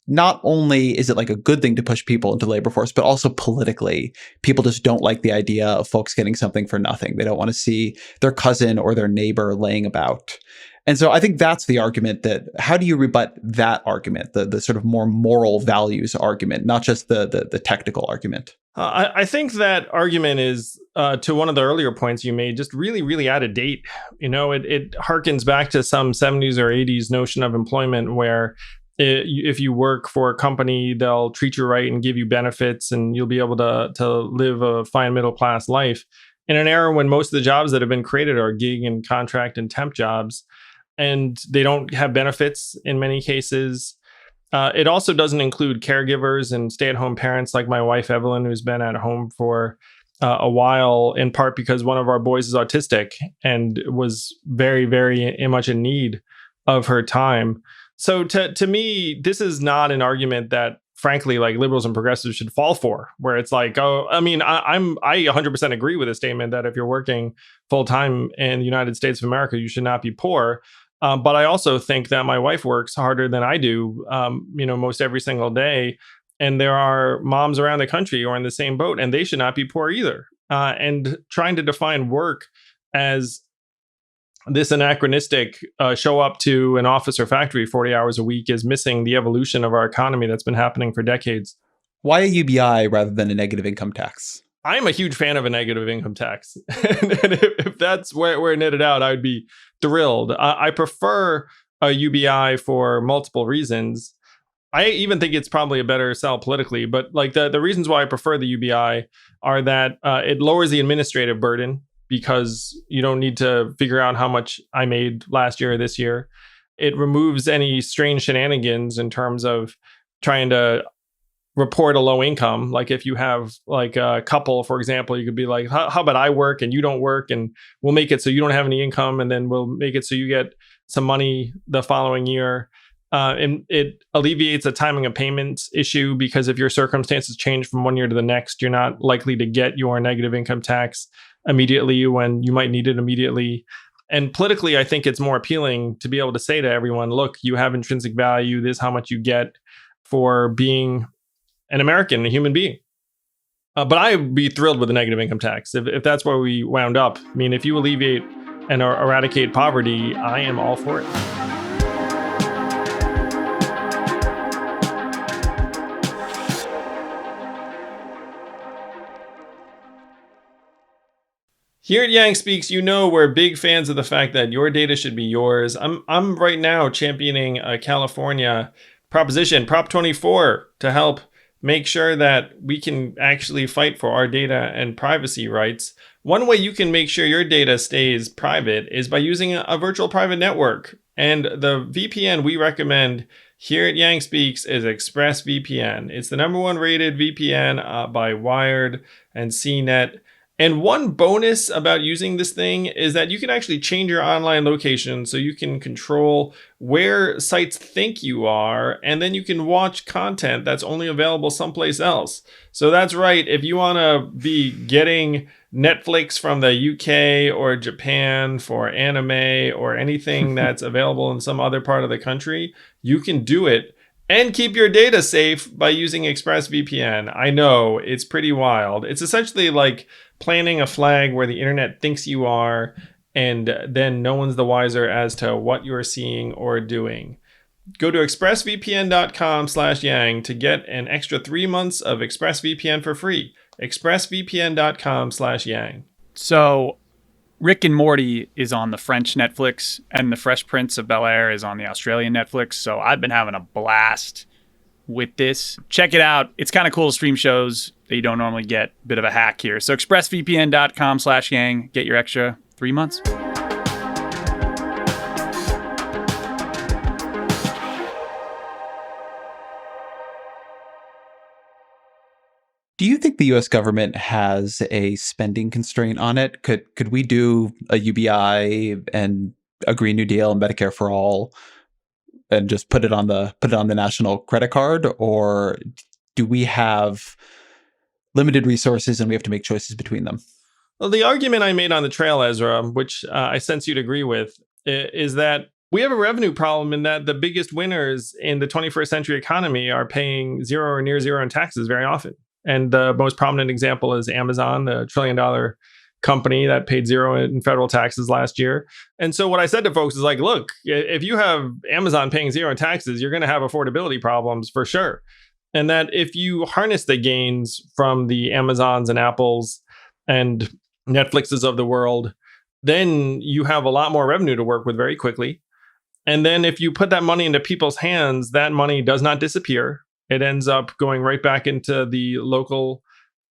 not only is it like a good thing to push people into the labor force, but also politically, people just don't like the idea of folks getting something for nothing. They don't want to see their cousin or their neighbor laying about. And so I think that's the argument. That how do you rebut that argument, the sort of more moral values argument, not just the technical argument? I think that argument is, to one of the earlier points you made, just really, really out of date. You know, it harkens back to some 70s or 80s notion of employment where if you work for a company, they'll treat you right and give you benefits and you'll be able to live a fine middle class life. In an era when most of the jobs that have been created are gig and contract and temp jobs, and they don't have benefits in many cases. It also doesn't include caregivers and stay-at-home parents like my wife, Evelyn, who's been at home for a while, in part because one of our boys is autistic and was very, very much in need of her time. So to me, this is not an argument that, frankly, like liberals and progressives should fall for, where it's like, oh, I mean, I 100% agree with the statement that if you're working full time in the United States of America, you should not be poor. But I also think that my wife works harder than I do, most every single day. And there are moms around the country who are in the same boat, and they should not be poor either. And trying to define work as this anachronistic show up to an office or factory 40 hours a week is missing the evolution of our economy that's been happening for decades. Why a UBI rather than a negative income tax? I'm a huge fan of a negative income tax. And if that's where it netted out, I would be thrilled. I prefer a UBI for multiple reasons. I even think it's probably a better sell politically, but like the reasons why I prefer the UBI are that it lowers the administrative burden because you don't need to figure out how much I made last year or this year. It removes any strange shenanigans in terms of trying to report a low income. Like if you have like a couple, for example, you could be like, how about I work and you don't work, and we'll make it so you don't have any income, and then we'll make it so you get some money the following year. And it alleviates a timing of payments issue, because if your circumstances change from one year to the next, you're not likely to get your negative income tax immediately when you might need it immediately. And politically, I think it's more appealing to be able to say to everyone, look, you have intrinsic value. This is how much you get for being an American, a human being. But I'd be thrilled with a negative income tax if that's where we wound up. I mean, if you alleviate and eradicate poverty, I am all for it. Here at Yang Speaks, we're big fans of the fact that your data should be yours. I'm right now championing a California proposition, Prop 24, to help make sure that we can actually fight for our data and privacy rights. One way you can make sure your data stays private is by using a virtual private network. And the VPN we recommend here at Yang Speaks is ExpressVPN. It's the number one rated VPN by Wired and CNET. And one bonus about using this thing is that you can actually change your online location so you can control where sites think you are, and then you can watch content that's only available someplace else. So that's right, if you want to be getting Netflix from the UK or Japan for anime or anything that's available in some other part of the country, you can do it and keep your data safe by using ExpressVPN. I know, it's pretty wild. It's essentially like planting a flag where the internet thinks you are, and then no one's the wiser as to what you're seeing or doing. Go to expressvpn.com/yang to get an extra 3 months of ExpressVPN for free. expressvpn.com/yang. So Rick and Morty is on the French Netflix, and The Fresh Prince of Bel-Air is on the Australian Netflix. So I've been having a blast with this. Check it out. It's kind of cool to stream shows that you don't normally get. Bit of a hack here. So expressvpn.com/yang. Get your extra 3 months. Do you think the U.S. government has a spending constraint on it? Could we do a UBI and a Green New Deal and Medicare for all and just put it on the national credit card, or do we have limited resources and we have to make choices between them? Well, the argument I made on the trail, Ezra, which I sense you'd agree with, is that we have a revenue problem in that the biggest winners in the 21st century economy are paying zero or near zero in taxes very often. And the most prominent example is Amazon, the $1 trillion company that paid zero in federal taxes last year. And so what I said to folks is like, look, if you have Amazon paying zero in taxes, you're going to have affordability problems for sure. And that if you harness the gains from the Amazons and Apples and Netflixes of the world, then you have a lot more revenue to work with very quickly. And then if you put that money into people's hands, that money does not disappear. It ends up going right back into the local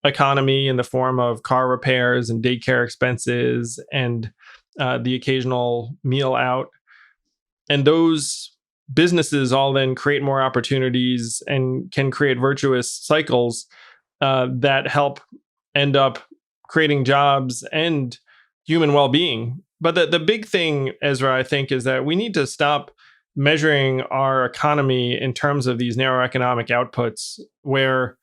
economy in the form of car repairs and daycare expenses and the occasional meal out. And those businesses all then create more opportunities and can create virtuous cycles that help end up creating jobs and human well-being. But the big thing, Ezra, I think, is that we need to stop measuring our economy in terms of these narrow economic outputs, where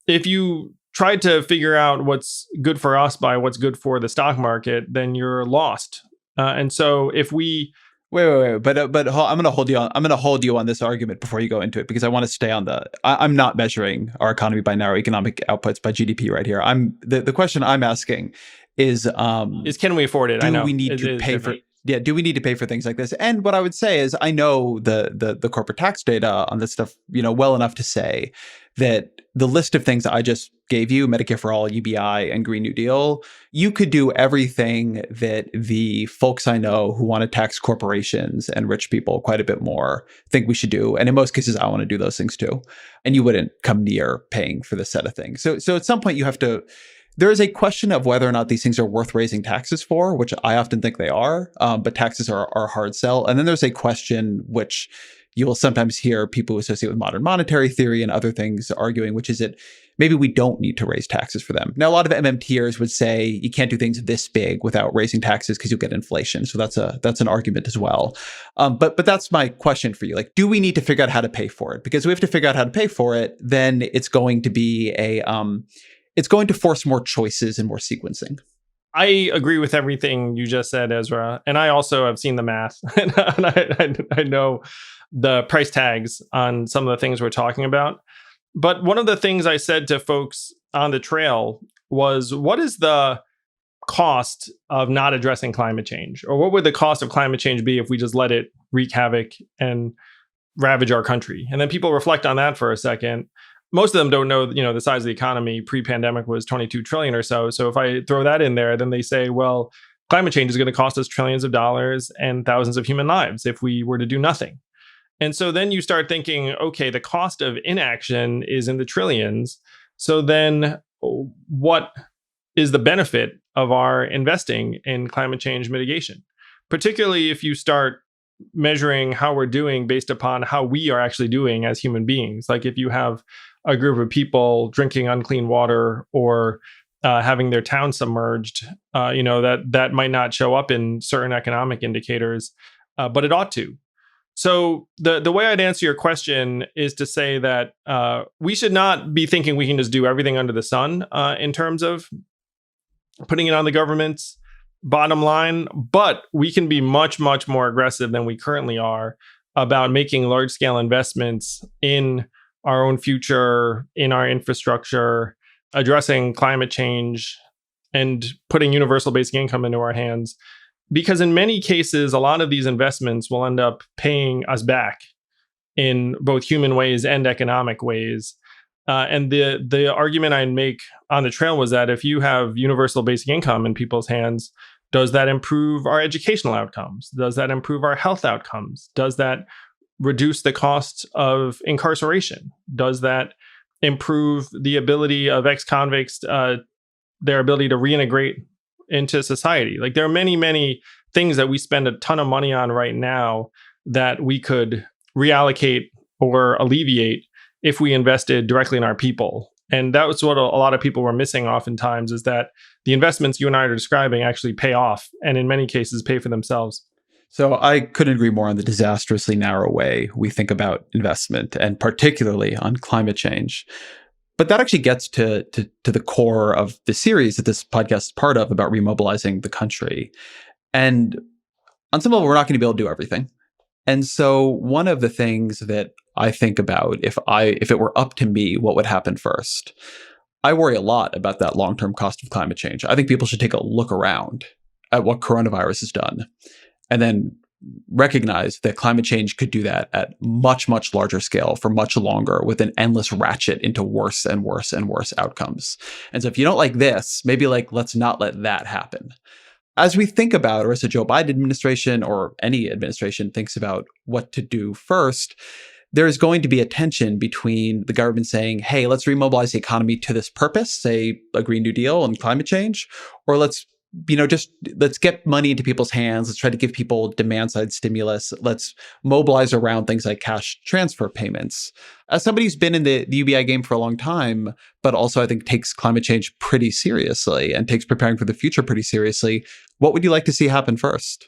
if you try to figure out what's good for us by what's good for the stock market, then you're lost. And so if we Wait. But I'm going to hold you on. I'm going to hold you on this argument before you go into it, because I want to stay on I'm not measuring our economy by narrow economic outputs by GDP right here. The question I'm asking is can we afford it? I know. Do we need to pay for? Yeah, do we need to pay for things like this? And what I would say is, I know the corporate tax data on this stuff, well enough to say that the list of things that I just gave you, Medicare for All, UBI, and Green New Deal, you could do everything that the folks I know who want to tax corporations and rich people quite a bit more think we should do. And in most cases, I want to do those things too. And you wouldn't come near paying for this set of things. So at some point you have to. There is a question of whether or not these things are worth raising taxes for, which I often think they are, but taxes are a hard sell. And then there's a question which you will sometimes hear people who associate with modern monetary theory and other things arguing, which is that maybe we don't need to raise taxes for them. Now, a lot of MMTers would say you can't do things this big without raising taxes because you'll get inflation. So that's an argument as well. But that's my question for you. Like, do we need to figure out how to pay for it? Because if we have to figure out how to pay for it, then it's going to be it's going to force more choices and more sequencing. I agree with everything you just said, Ezra. And I also have seen the math. and I know the price tags on some of the things we're talking about. But one of the things I said to folks on the trail was, what is the cost of not addressing climate change? Or what would the cost of climate change be if we just let it wreak havoc and ravage our country? And then people reflect on that for a second. Most of them don't know, the size of the economy pre-pandemic was 22 trillion or so. So if I throw that in there, then they say, well, climate change is going to cost us trillions of dollars and thousands of human lives if we were to do nothing. And so then you start thinking, okay, the cost of inaction is in the trillions. So then what is the benefit of our investing in climate change mitigation? Particularly if you start measuring how we're doing based upon how we are actually doing as human beings. Like if you have a group of people drinking unclean water or having their town submerged, that might not show up in certain economic indicators, but it ought to. So the way I'd answer your question is to say that we should not be thinking we can just do everything under the sun in terms of putting it on the government's bottom line, but we can be much, much more aggressive than we currently are about making large-scale investments in our own future, in our infrastructure, addressing climate change, and putting universal basic income into our hands. Because in many cases, a lot of these investments will end up paying us back in both human ways and economic ways. And the argument I'd make on the trail was that if you have universal basic income in people's hands, does that improve our educational outcomes? Does that improve our health outcomes? Does that reduce the cost of incarceration? Does that improve the ability of ex-convicts, their ability to reintegrate into society? Like there are many, many things that we spend a ton of money on right now that we could reallocate or alleviate if we invested directly in our people. And that was what a lot of people were missing oftentimes, is that the investments you and I are describing actually pay off, and in many cases pay for themselves. So I couldn't agree more on the disastrously narrow way we think about investment, and particularly on climate change. But that actually gets to the core of the series that this podcast is part of, about remobilizing the country. And on some level, we're not going to be able to do everything. And so one of the things that I think about, if it were up to me, what would happen first? I worry a lot about that long-term cost of climate change. I think people should take a look around at what coronavirus has done, and then recognize that climate change could do that at much, much larger scale for much longer, with an endless ratchet into worse and worse and worse outcomes. And so if you don't like this, maybe let's not let that happen. As we think about, or as the Joe Biden administration or any administration thinks about what to do first, there's going to be a tension between the government saying, hey, let's remobilize the economy to this purpose, say a Green New Deal and climate change, or let's get money into people's hands. Let's try to give people demand side stimulus. Let's mobilize around things like cash transfer payments. As somebody who's been in the UBI game for a long time, but also I think takes climate change pretty seriously and takes preparing for the future pretty seriously, what would you like to see happen first?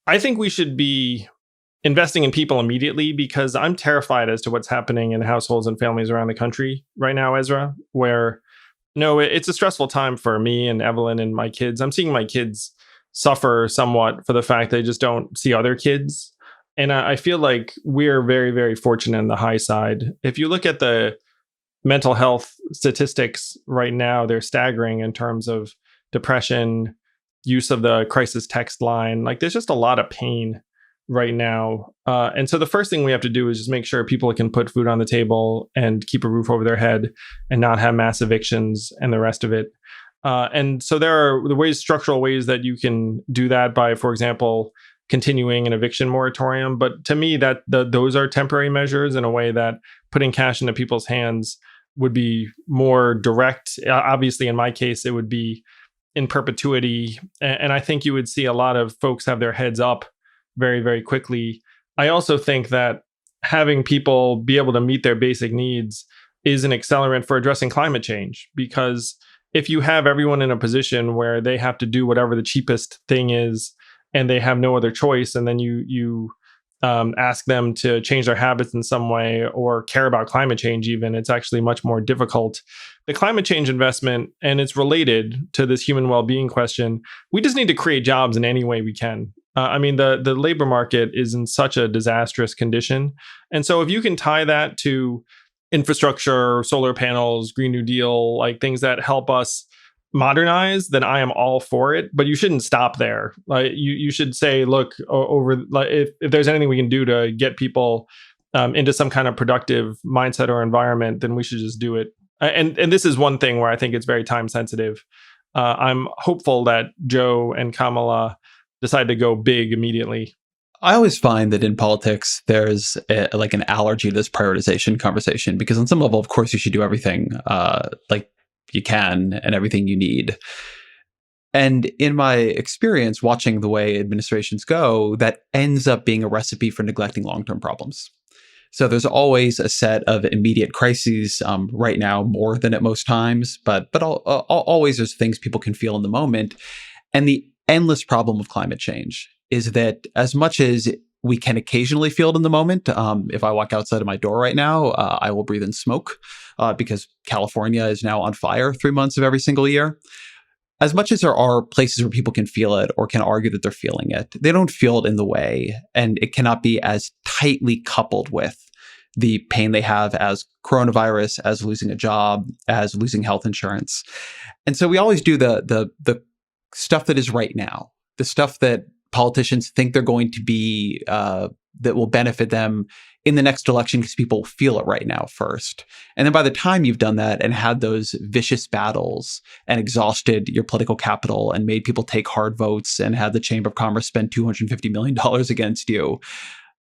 I think we should be investing in people immediately, because I'm terrified as to what's happening in households and families around the country right now, Ezra, where no, it's a stressful time for me and Evelyn and my kids. I'm seeing my kids suffer somewhat for the fact they just don't see other kids. And I feel like we're very, very fortunate on the high side. If you look at the mental health statistics right now, they're staggering in terms of depression, use of the crisis text line. Like there's just a lot of pain right now. And so the first thing we have to do is just make sure people can put food on the table and keep a roof over their head and not have mass evictions and the rest of it. And so there are the structural ways that you can do that by, for example, continuing an eviction moratorium. But to me, those are temporary measures in a way that putting cash into people's hands would be more direct. Obviously, in my case, it would be in perpetuity. And I think you would see a lot of folks have their heads up very, very quickly. I also think that having people be able to meet their basic needs is an accelerant for addressing climate change, because if you have everyone in a position where they have to do whatever the cheapest thing is and they have no other choice, and then you ask them to change their habits in some way or care about climate change even, it's actually much more difficult. The climate change investment, and it's related to this human well-being question, we just need to create jobs in any way we can. I mean, the labor market is in such a disastrous condition. And so if you can tie that to infrastructure, solar panels, Green New Deal, like things that help us modernize, then I am all for it. But you shouldn't stop there. Like you should say, look, if there's anything we can do to get people into some kind of productive mindset or environment, then we should just do it. And this is one thing where I think it's very time sensitive. I'm hopeful that Joe and Kamala decide to go big immediately. I always find that in politics, there's an allergy to this prioritization conversation, because on some level, of course, you should do everything like you can and everything you need. And in my experience watching the way administrations go, that ends up being a recipe for neglecting long-term problems. So there's always a set of immediate crises, right now more than at most times, but always there's things people can feel in the moment. And the endless problem of climate change is that as much as we can occasionally feel it in the moment, if I walk outside of my door right now, I will breathe in smoke because California is now on fire 3 months of every single year. As much as there are places where people can feel it or can argue that they're feeling it, they don't feel it in the way, and it cannot be as tightly coupled with the pain they have as coronavirus, as losing a job, as losing health insurance. And so we always do the stuff that is right now, the stuff that politicians think they're going to be, that will benefit them in the next election because people feel it right now first. And then by the time you've done that and had those vicious battles and exhausted your political capital and made people take hard votes and had the Chamber of Commerce spend $250 million against you,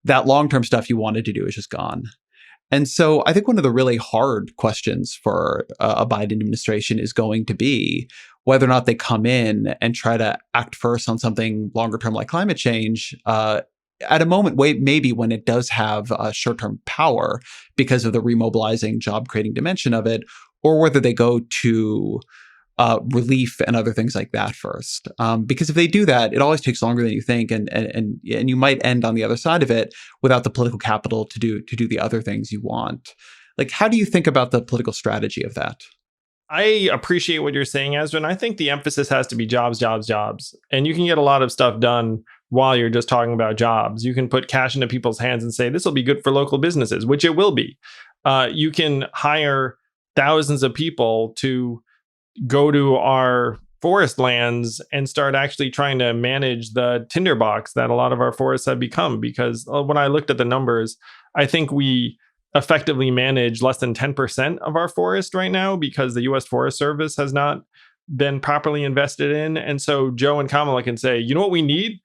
that long-term stuff you wanted to do is just gone. And so I think one of the really hard questions for a Biden administration is going to be whether or not they come in and try to act first on something longer term like climate change at a moment maybe when it does have short-term power because of the remobilizing job creating dimension of it, or whether they go to relief and other things like that first. Because if they do that, it always takes longer than you think, and you might end on the other side of it without the political capital to do the other things you want. Like, how do you think about the political strategy of that? I appreciate what you're saying, Ezra, and I think the emphasis has to be jobs, jobs, jobs. And you can get a lot of stuff done while you're just talking about jobs. You can put cash into people's hands and say, this will be good for local businesses, which it will be. You can hire thousands of people to go to our forest lands and start actually trying to manage the tinderbox that a lot of our forests have become. Because when I looked at the numbers, I think we effectively manage less than 10% of our forest right now because the U.S. Forest Service has not been properly invested in. And so Joe and Kamala can say, you know what we need?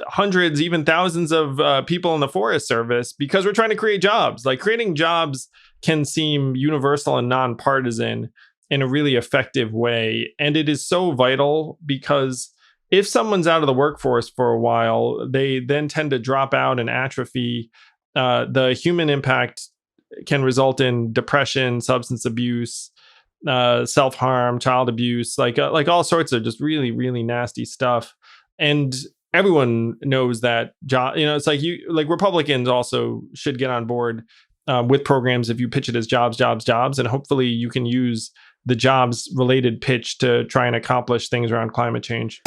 Hundreds, even thousands of people in the Forest Service, because we're trying to create jobs. Like, creating jobs can seem universal and nonpartisan in a really effective way. And it is so vital because if someone's out of the workforce for a while, they then tend to drop out and atrophy. The human impact can result in depression, substance abuse, self-harm, child abuse, like all sorts of just really, really nasty stuff. And everyone knows that it's like Republicans also should get on board with programs if you pitch it as jobs, jobs, jobs. And hopefully you can use the jobs related pitch to try and accomplish things around climate change.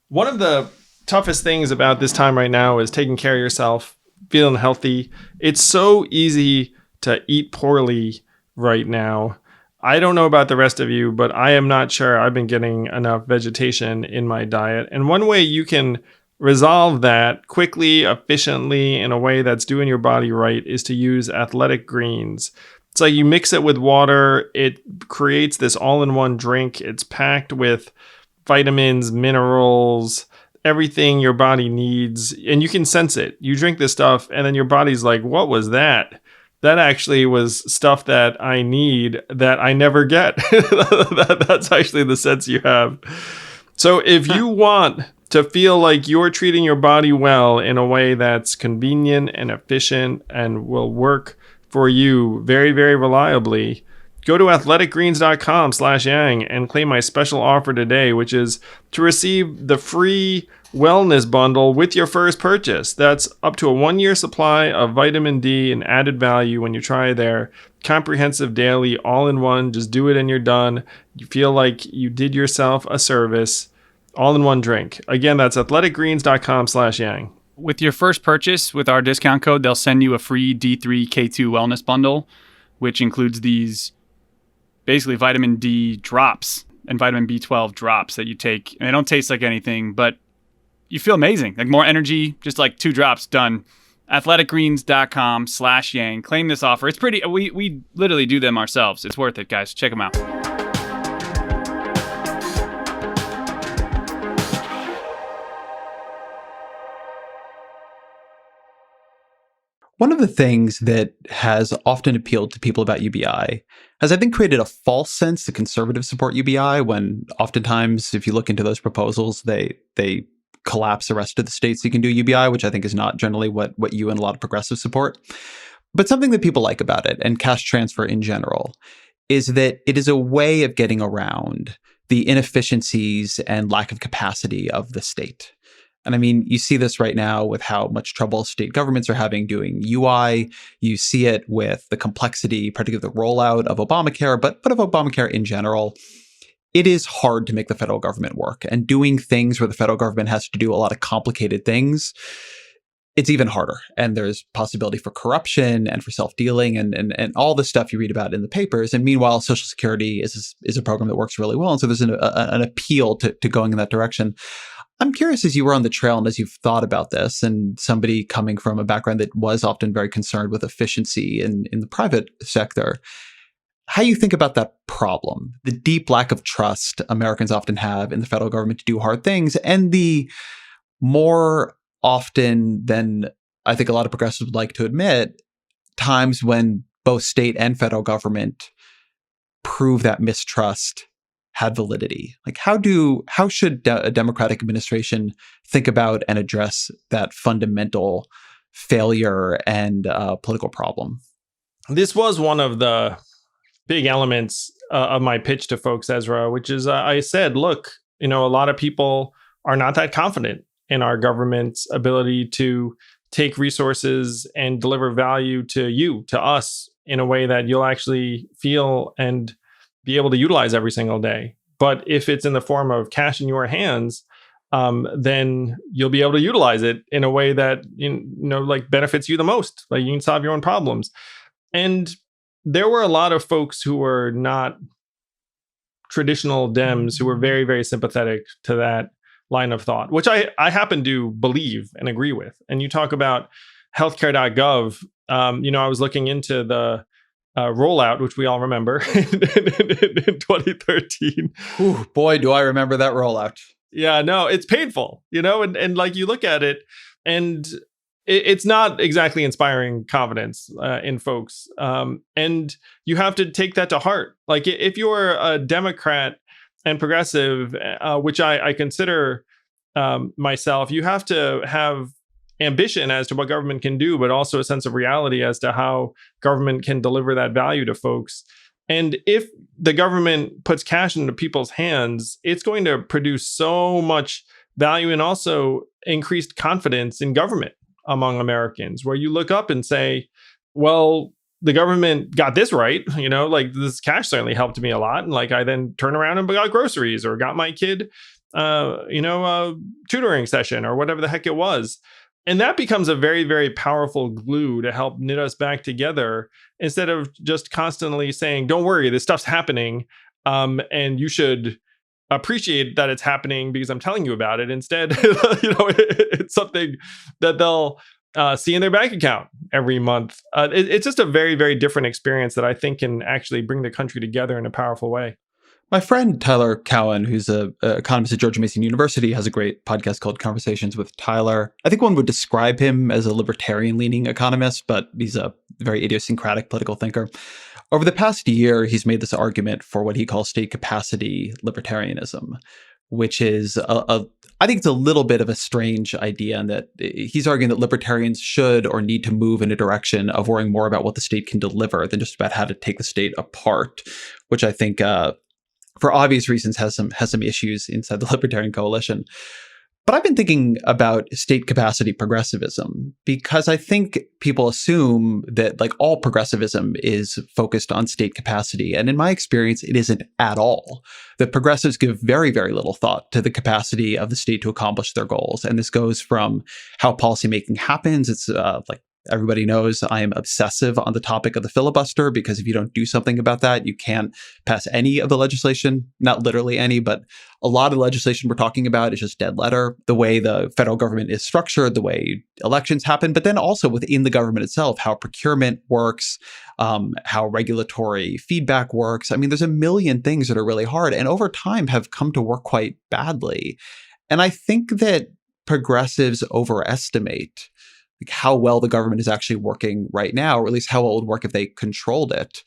One of the toughest things about this time right now is taking care of yourself, feeling healthy. It's so easy to eat poorly right now. I don't know about the rest of you, but I am not sure I've been getting enough vegetation in my diet. And one way you can resolve that quickly, efficiently, in a way that's doing your body right is to use athletic greens. It's like you mix it with water. It creates this all-in-one drink. It's packed with vitamins, minerals, everything your body needs, and you can sense it. You drink this stuff and then your body's like, what was that? That actually was stuff that I need that I never get. That's actually the sense you have. So if you want to feel like you're treating your body well in a way that's convenient and efficient and will work for you very, very reliably, go to athleticgreens.com/yang and claim my special offer today, which is to receive the free wellness bundle with your first purchase. That's up to a 1-year supply of vitamin D and added value when you try their comprehensive daily all-in-one. Just do it and you're done. You feel like you did yourself a service. All-in-one drink. Again, that's athleticgreens.com/yang. With your first purchase, with our discount code, they'll send you a free D3K2 wellness bundle, which includes these basically vitamin D drops and vitamin B12 drops that you take. And they don't taste like anything, but you feel amazing. Like more energy, just like 2 drops, done. athleticgreens.com/yang. Claim this offer. It's pretty, we literally do them ourselves. It's worth it, guys. Check them out. One of the things that has often appealed to people about UBI has, I think, created a false sense that conservatives support UBI when oftentimes, if you look into those proposals, they collapse the rest of the states so you can do UBI, which I think is not generally what you and a lot of progressives support. But something that people like about it, and cash transfer in general, is that it is a way of getting around the inefficiencies and lack of capacity of the state. And I mean, you see this right now with how much trouble state governments are having doing UI. You see it with the complexity, particularly the rollout of Obamacare, but of Obamacare in general. It is hard to make the federal government work. And doing things where the federal government has to do a lot of complicated things, it's even harder. And there's possibility for corruption and for self-dealing and all the stuff you read about in the papers. And meanwhile, Social Security is a program that works really well. And so there's an appeal to going in that direction. I'm curious, as you were on the trail and as you've thought about this, and somebody coming from a background that was often very concerned with efficiency in the private sector, how you think about that problem, the deep lack of trust Americans often have in the federal government to do hard things, and the more often than I think a lot of progressives would like to admit, times when both state and federal government prove that mistrust had validity. Like, how should a Democratic administration think about and address that fundamental failure and political problem? This was one of the big elements of my pitch to folks, Ezra, which is I said, look, a lot of people are not that confident in our government's ability to take resources and deliver value to us, in a way that you'll actually feel and be able to utilize every single day. But if it's in the form of cash in your hands, then you'll be able to utilize it in a way that like benefits you the most. Like, you can solve your own problems. And there were a lot of folks who were not traditional Dems who were very, very sympathetic to that line of thought, which I happen to believe and agree with. And you talk about healthcare.gov. I was looking into the rollout, which we all remember in 2013. Ooh, boy, do I remember that rollout. Yeah, no, it's painful, and like, you look at it and it's not exactly inspiring confidence in folks. And you have to take that to heart. Like, if you're a Democrat and progressive, which I consider myself, you have to have ambition as to what government can do, but also a sense of reality as to how government can deliver that value to folks. And if the government puts cash into people's hands, it's going to produce so much value and also increased confidence in government among Americans, where you look up and say, well, the government got this right, like, this cash certainly helped me a lot. And like, I then turn around and got groceries or got my kid, a tutoring session or whatever the heck it was. And that becomes a very, very powerful glue to help knit us back together, instead of just constantly saying, don't worry, this stuff's happening. And you should appreciate that it's happening because I'm telling you about it. Instead, it's something that they'll see in their bank account every month. It's just a very, very different experience that I think can actually bring the country together in a powerful way. My friend Tyler Cowan, who's an economist at George Mason University, has a great podcast called Conversations with Tyler. I think one would describe him as a libertarian-leaning economist, but he's a very idiosyncratic political thinker. Over the past year, he's made this argument for what he calls state capacity libertarianism, which is, I think it's a little bit of a strange idea, in that he's arguing that libertarians should or need to move in a direction of worrying more about what the state can deliver than just about how to take the state apart, which I think, for obvious reasons, has some issues inside the Libertarian Coalition. But I've been thinking about state capacity progressivism, because I think people assume that, like, all progressivism is focused on state capacity. And in my experience, it isn't at all. That progressives give very, very little thought to the capacity of the state to accomplish their goals. And this goes from how policymaking happens. It's like, everybody knows I am obsessive on the topic of the filibuster, because if you don't do something about that, you can't pass any of the legislation. Not literally any, but a lot of the legislation we're talking about is just dead letter. The way the federal government is structured, the way elections happen, but then also within the government itself, how procurement works, how regulatory feedback works. I mean, there's a million things that are really hard and over time have come to work quite badly. And I think that progressives overestimate like how well the government is actually working right now, or at least how well it would work if they controlled it,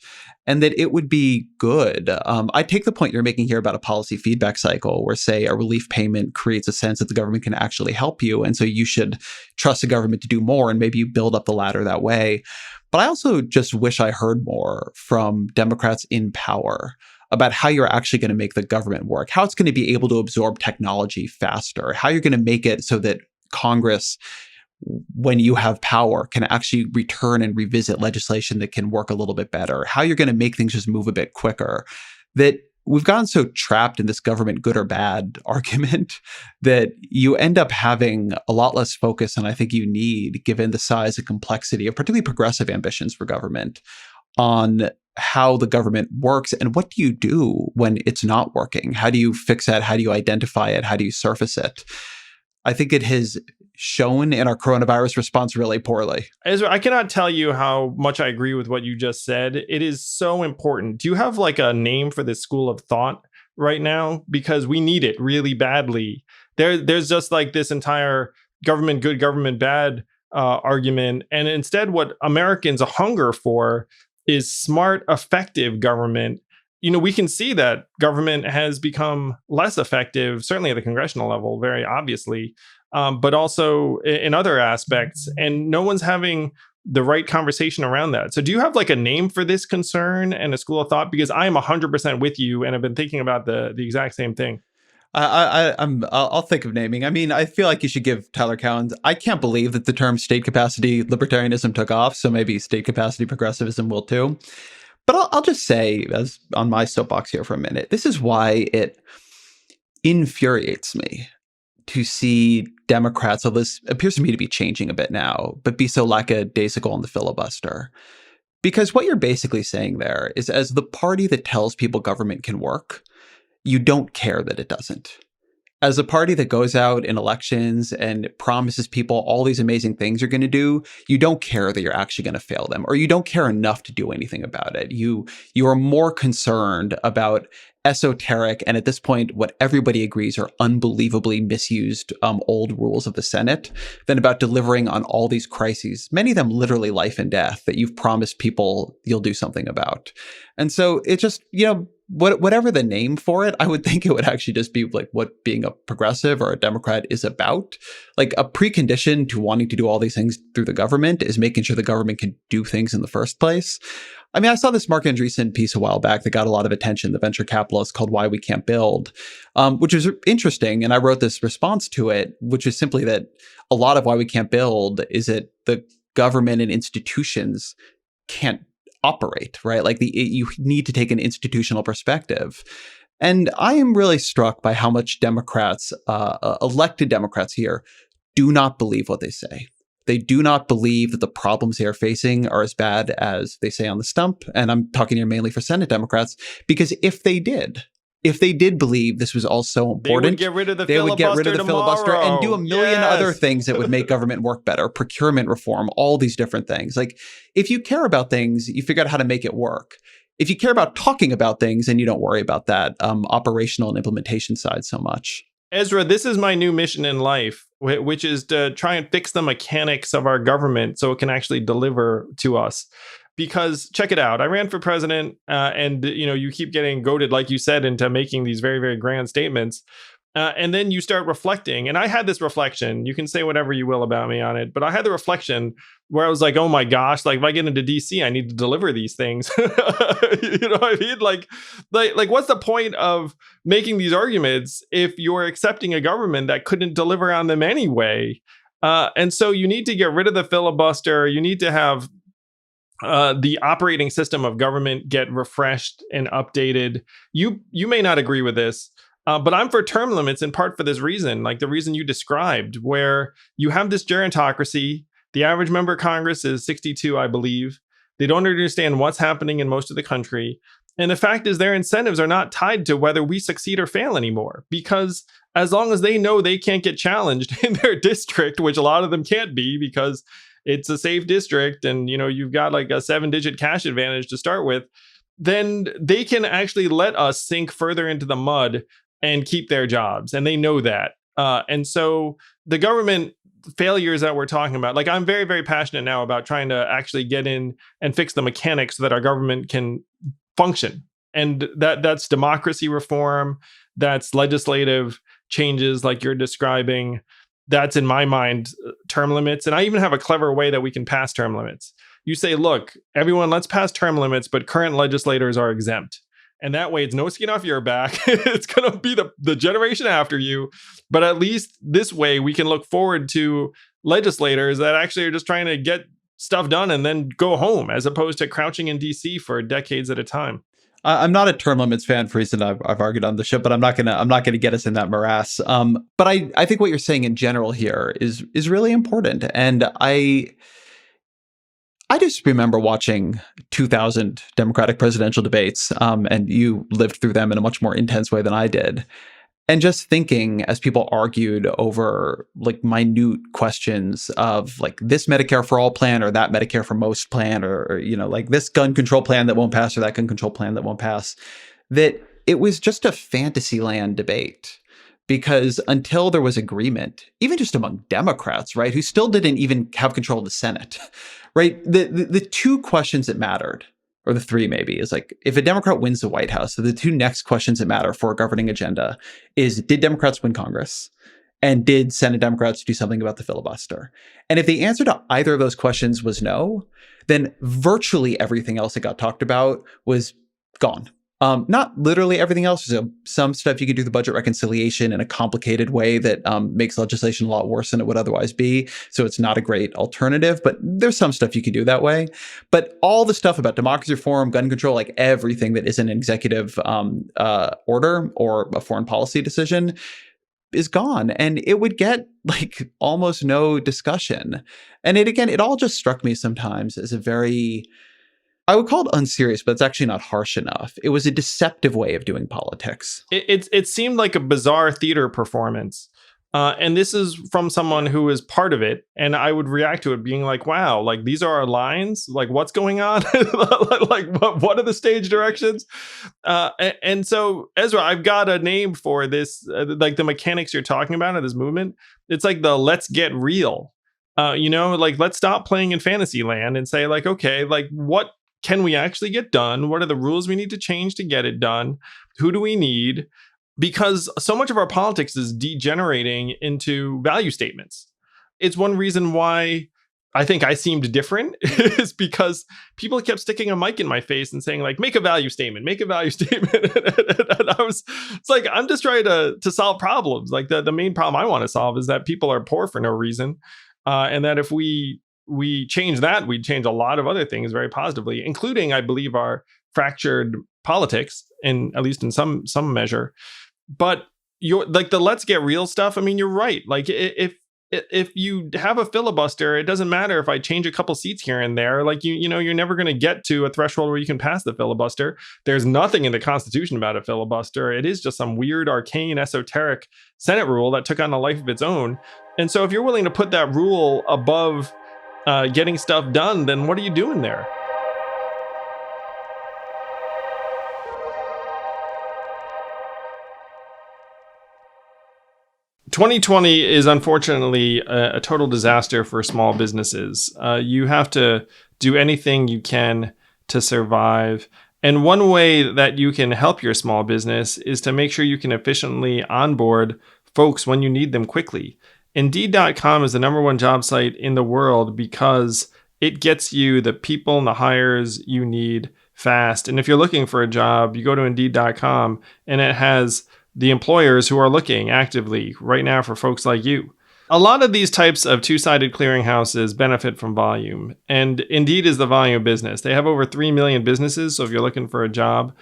and that it would be good. I take the point you're making here about a policy feedback cycle where, say, a relief payment creates a sense that the government can actually help you. And so you should trust the government to do more, and maybe you build up the ladder that way. But I also just wish I heard more from Democrats in power about how you're actually going to make the government work, how it's going to be able to absorb technology faster, how you're going to make it so that Congress, when you have power, can actually return and revisit legislation that can work a little bit better, how you're going to make things just move a bit quicker. That we've gotten so trapped in this government good or bad argument that you end up having a lot less focus than I think you need, given the size and complexity of particularly progressive ambitions for government, on how the government works and what do you do when it's not working? How do you fix that? How do you identify it? How do you surface it? I think it has shown in our coronavirus response really poorly. Ezra, I cannot tell you how much I agree with what you just said. It is so important. Do you have like a name for this school of thought right now? Because we need it really badly. There's just like this entire government good, government bad argument. And instead, what Americans hunger for is smart, effective government. You know, we can see that government has become less effective, certainly at the congressional level, very obviously, but also in other aspects. And no one's having the right conversation around that. So do you have like a name for this concern and a school of thought? Because I am 100% with you and I've been thinking about the exact same thing. I'll think of naming. I mean, I feel like you should give Tyler Cowen. I can't believe that the term state capacity libertarianism took off. So maybe state capacity progressivism will too. But I'll just say, as on my soapbox here for a minute, this is why it infuriates me to see Democrats, although this appears to me to be changing a bit now, but be so lackadaisical on the filibuster. Because what you're basically saying there is, as the party that tells people government can work, you don't care that it doesn't. As a party that goes out in elections and promises people all these amazing things you're going to do, you don't care that you're actually going to fail them, or you don't care enough to do anything about it. You are more concerned about esoteric, and at this point, what everybody agrees are unbelievably misused old rules of the Senate, than about delivering on all these crises, many of them literally life and death, that you've promised people you'll do something about. And so it just, whatever the name for it, I would think it would actually just be like what being a progressive or a Democrat is about. Like a precondition to wanting to do all these things through the government is making sure the government can do things in the first place. I mean, I saw this Mark Andreessen piece a while back that got a lot of attention, the venture capitalist, called Why We Can't Build, which was interesting. And I wrote this response to it, which is simply that a lot of why we can't build is that the government and institutions can't operate, right? Like you need to take an institutional perspective. And I am really struck by how much Democrats, elected Democrats here, do not believe what they say. They do not believe that the problems they are facing are as bad as they say on the stump. And I'm talking here mainly for Senate Democrats, because if they did believe this was all so important, they would get rid of the filibuster and do a million other things that would make government work better, procurement reform, all these different things. Like, if you care about things, you figure out how to make it work. If you care about talking about things, and you don't worry about that operational and implementation side so much. Ezra, this is my new mission in life, which is to try and fix the mechanics of our government so it can actually deliver to us. Because check it out, I ran for president and, you keep getting goaded, like you said, into making these very, very grand statements. And then you start reflecting. And I had this reflection. You can say whatever you will about me on it, but I had the reflection where I was like, oh my gosh, like if I get into DC, I need to deliver these things. You know what I mean? Like what's the point of making these arguments if you're accepting a government that couldn't deliver on them anyway? And so you need to get rid of the filibuster. You need to have the operating system of government get refreshed and updated. You may not agree with this, but I'm for term limits in part for this reason, like the reason you described, where you have this gerontocracy. The average member of Congress is 62, I believe. They don't understand what's happening in most of the country. And the fact is their incentives are not tied to whether we succeed or fail anymore, because as long as they know they can't get challenged in their district, which a lot of them can't be because it's a safe district and, you've got like a 7-digit cash advantage to start with, then they can actually let us sink further into the mud and keep their jobs. And they know that. And so the government failures that we're talking about, like I'm very, very passionate now about trying to actually get in and fix the mechanics so that our government can function. And that's democracy reform, that's legislative changes like you're describing. That's in my mind term limits. And I even have a clever way that we can pass term limits. You say, look, everyone, let's pass term limits, but current legislators are exempt. And that way it's no skin off your back. It's going to be the generation after you. But at least this way we can look forward to legislators that actually are just trying to get stuff done and then go home, as opposed to crouching in DC for decades at a time. I'm not a term limits fan for reason I've argued on the show, but I'm not gonna get us in that morass. But I think what you're saying in general here is really important, and I just remember watching 2000 Democratic presidential debates, and you lived through them in a much more intense way than I did. And just thinking as people argued over like minute questions of like this Medicare for all plan or that Medicare for most plan, or like this gun control plan that won't pass or that gun control plan that won't pass, that it was just a fantasy land debate. Because until there was agreement, even just among Democrats, right, who still didn't even have control of the Senate, right, the two questions that mattered, or the three maybe, is like, if a Democrat wins the White House, so the two next questions that matter for a governing agenda is, did Democrats win Congress? And did Senate Democrats do something about the filibuster? And if the answer to either of those questions was no, then virtually everything else that got talked about was gone. Not literally everything else. So some stuff you could do the budget reconciliation in a complicated way that makes legislation a lot worse than it would otherwise be. So it's not a great alternative, but there's some stuff you could do that way. But all the stuff about democracy reform, gun control, like everything that isn't an executive order or a foreign policy decision is gone. And it would get like almost no discussion. And it all just struck me sometimes as a very, I would call it unserious, but it's actually not harsh enough. It was a deceptive way of doing politics. It seemed like a bizarre theater performance. And this is from someone who is part of it. And I would react to it being like, wow, like these are our lines. Like what's going on? Like what are the stage directions? And so, Ezra, I've got a name for this, like the mechanics you're talking about of this movement. It's like the let's get real. Like let's stop playing in fantasy land and say like, okay, like what can we actually get done? What are the rules we need to change to get it done? Who do we need? Because so much of our politics is degenerating into value statements. It's one reason why I think I seemed different is because people kept sticking a mic in my face and saying like, make a value statement, make a value statement. And it's like, I'm just trying to solve problems. Like the main problem I want to solve is that people are poor for no reason. And that if we change that, we'd change a lot of other things very positively, including, I believe, our fractured politics, at least in some measure. But you're like the let's get real stuff. I mean, you're right. Like if you have a filibuster, it doesn't matter if I change a couple seats here and there. Like you're never going to get to a threshold where you can pass the filibuster. There's nothing in the Constitution about a filibuster. It is just some weird, arcane, esoteric Senate rule that took on a life of its own. And so if you're willing to put that rule above getting stuff done, then what are you doing there? "2020 is unfortunately a total disaster for small businesses. You have to do anything you can to survive. And one way that you can help your small business is to make sure you can efficiently onboard folks when you need them quickly. Indeed.com is the #1 job site in the world because it gets you the people and the hires you need fast. And if you're looking for a job, you go to Indeed.com and it has the employers who are looking actively right now for folks like you. A lot of these types of two-sided clearinghouses benefit from volume, and Indeed is the volume business. They have over 3 million businesses, so if you're looking for a job,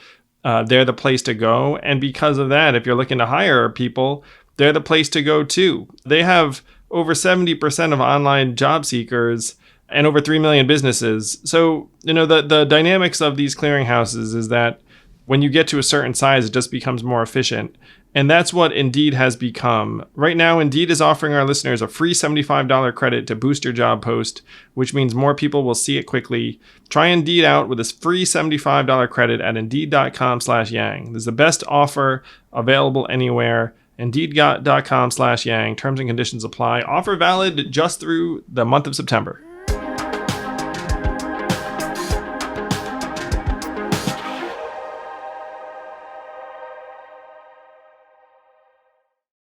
they're the place to go. And because of that, if you're looking to hire people, they're the place to go too. They have over 70% of online job seekers and over 3 million businesses. So, the dynamics of these clearinghouses is that when you get to a certain size, it just becomes more efficient. And that's what Indeed has become. Right now, Indeed is offering our listeners a free $75 credit to boost your job post, which means more people will see it quickly. Try Indeed out with this free $75 credit at Indeed.com/Yang. This is the best offer available anywhere. Indeed.com/Yang. Terms and conditions apply. Offer valid just through the month of September.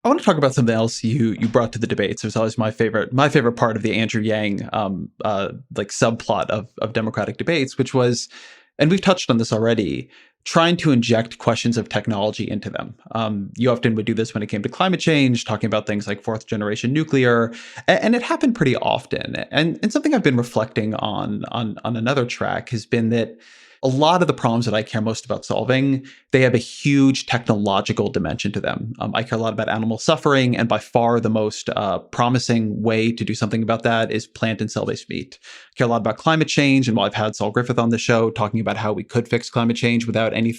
I want to talk about something else you brought to the debates. It was always my favorite part of the Andrew Yang like subplot of Democratic debates, which was, and we've touched on this already, trying to inject questions of technology into them. You often would do this when it came to climate change, talking about things like fourth generation nuclear, and it happened pretty often. And something I've been reflecting on another track has been that a lot of the problems that I care most about solving, they have a huge technological dimension to them. I care a lot about animal suffering, and by far the most promising way to do something about that is plant and cell-based meat. I care a lot about climate change, and while I've had Saul Griffith on the show talking about how we could fix climate change without any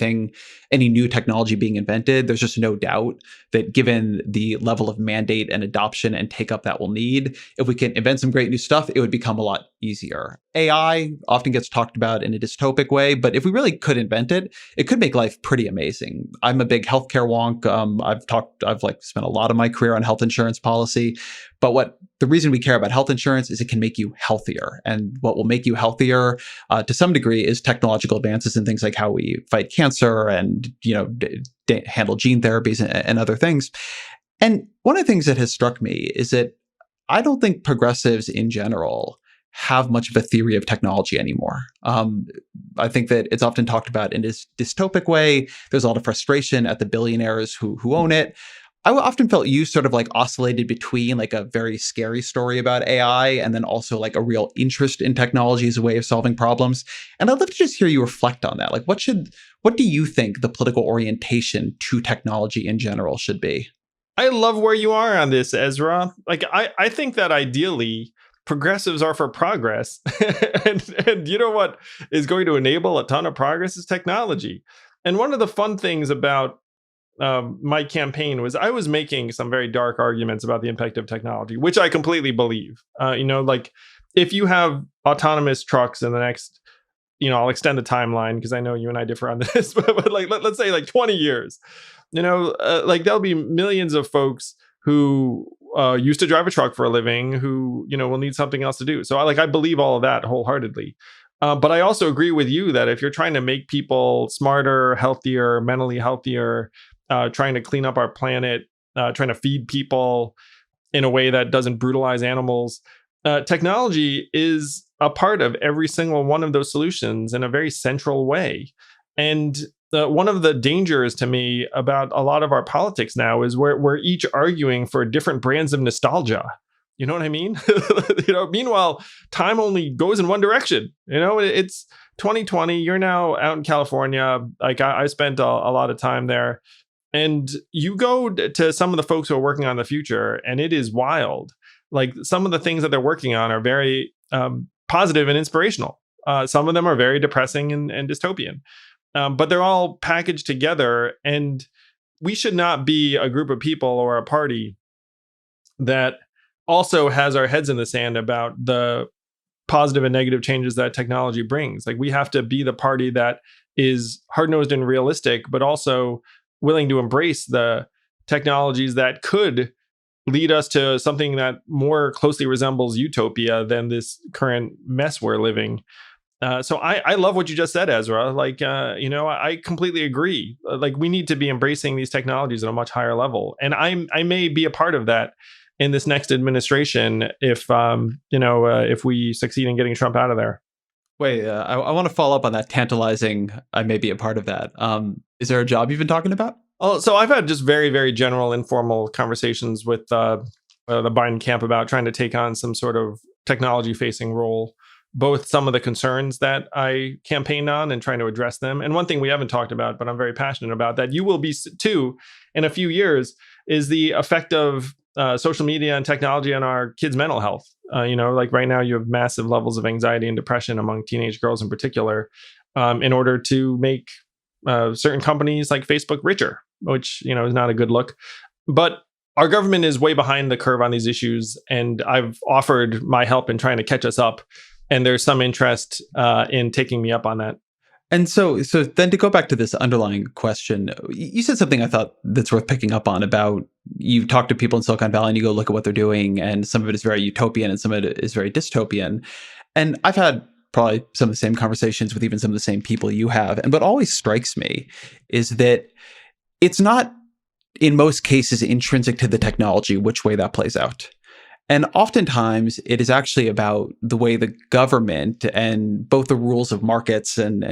new technology being invented, there's just no doubt that given the level of mandate and adoption and take up that we'll need, if we can invent some great new stuff, it would become a lot easier. AI often gets talked about in a dystopic way, but if we really could invent it, it could make life pretty amazing. I'm a big healthcare wonk. I've spent a lot of my career on health insurance policy, but the reason we care about health insurance is it can make you healthier. And what will make you healthier to some degree is technological advances in things like how we fight cancer and, handle gene therapies and other things. And one of the things that has struck me is that I don't think progressives in general have much of a theory of technology anymore. I think that it's often talked about in this dystopic way. There's a lot of frustration at the billionaires who own it. I often felt you sort of like oscillated between like a very scary story about AI and then also like a real interest in technology as a way of solving problems. And I'd love to just hear you reflect on that. Like, what do you think the political orientation to technology in general should be? I love where you are on this, Ezra. Like, I think that ideally progressives are for progress. and you know what is going to enable a ton of progress is technology. And one of the fun things about my campaign was I was making some very dark arguments about the impact of technology, which I completely believe. Like if you have autonomous trucks in the next, I'll extend the timeline because I know you and I differ on this, but like let's say like 20 years, like there'll be millions of folks who used to drive a truck for a living who, will need something else to do. So I believe all of that wholeheartedly. But I also agree with you that if you're trying to make people smarter, healthier, mentally healthier, trying to clean up our planet, trying to feed people in a way that doesn't brutalize animals, technology is a part of every single one of those solutions in a very central way. And one of the dangers to me about a lot of our politics now is we're each arguing for different brands of nostalgia. You know what I mean? Meanwhile, time only goes in one direction. It's 2020. You're now out in California. Like I spent a lot of time there. And you go to some of the folks who are working on the future, and it is wild. Like some of the things that they're working on are very positive and inspirational. Some of them are very depressing and dystopian. But they're all packaged together. And we should not be a group of people or a party that also has our heads in the sand about the positive and negative changes that technology brings. Like we have to be the party that is hard-nosed and realistic, but also willing to embrace the technologies that could lead us to something that more closely resembles utopia than this current mess we're living. So I love what you just said, Ezra. Like, I completely agree. Like we need to be embracing these technologies at a much higher level. And I may be a part of that in this next administration if we succeed in getting Trump out of there. Wait, I want to follow up on that tantalizing, I may be a part of that. Is there a job you've been talking about? Oh, so I've had just very, very general informal conversations with the Biden camp about trying to take on some sort of technology facing role, both some of the concerns that I campaigned on and trying to address them. And one thing we haven't talked about, but I'm very passionate about that you will be too in a few years, is the effect of social media and technology on our kids' mental health. Like right now you have massive levels of anxiety and depression among teenage girls in particular, in order to make certain companies like Facebook richer, which, is not a good look. But our government is way behind the curve on these issues. And I've offered my help in trying to catch us up. And there's some interest in taking me up on that. And so then to go back to this underlying question, you said something I thought that's worth picking up on about you talk to people in Silicon Valley and you go look at what they're doing, and some of it is very utopian and some of it is very dystopian. And I've had probably some of the same conversations with even some of the same people you have. And what always strikes me is that it's not, in most cases, intrinsic to the technology which way that plays out. And oftentimes, it is actually about the way the government and both the rules of markets and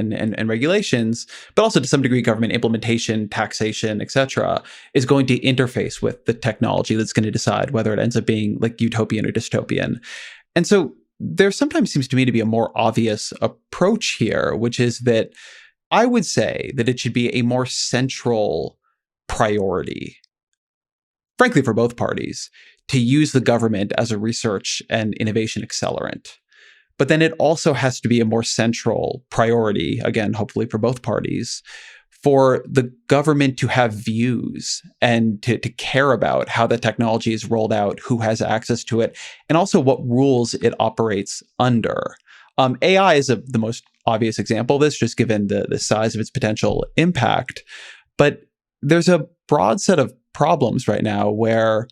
regulations, but also to some degree government implementation, taxation, et cetera, is going to interface with the technology that's going to decide whether it ends up being like utopian or dystopian. And so there sometimes seems to me to be a more obvious approach here, which is that I would say that it should be a more central priority, frankly, for both parties, to use the government as a research and innovation accelerant. But then it also has to be a more central priority, again, hopefully for both parties, for the government to have views and to care about how the technology is rolled out, who has access to it, and also what rules it operates under. AI is the most obvious example of this, just given the size of its potential impact. But there's a broad set of problems right now where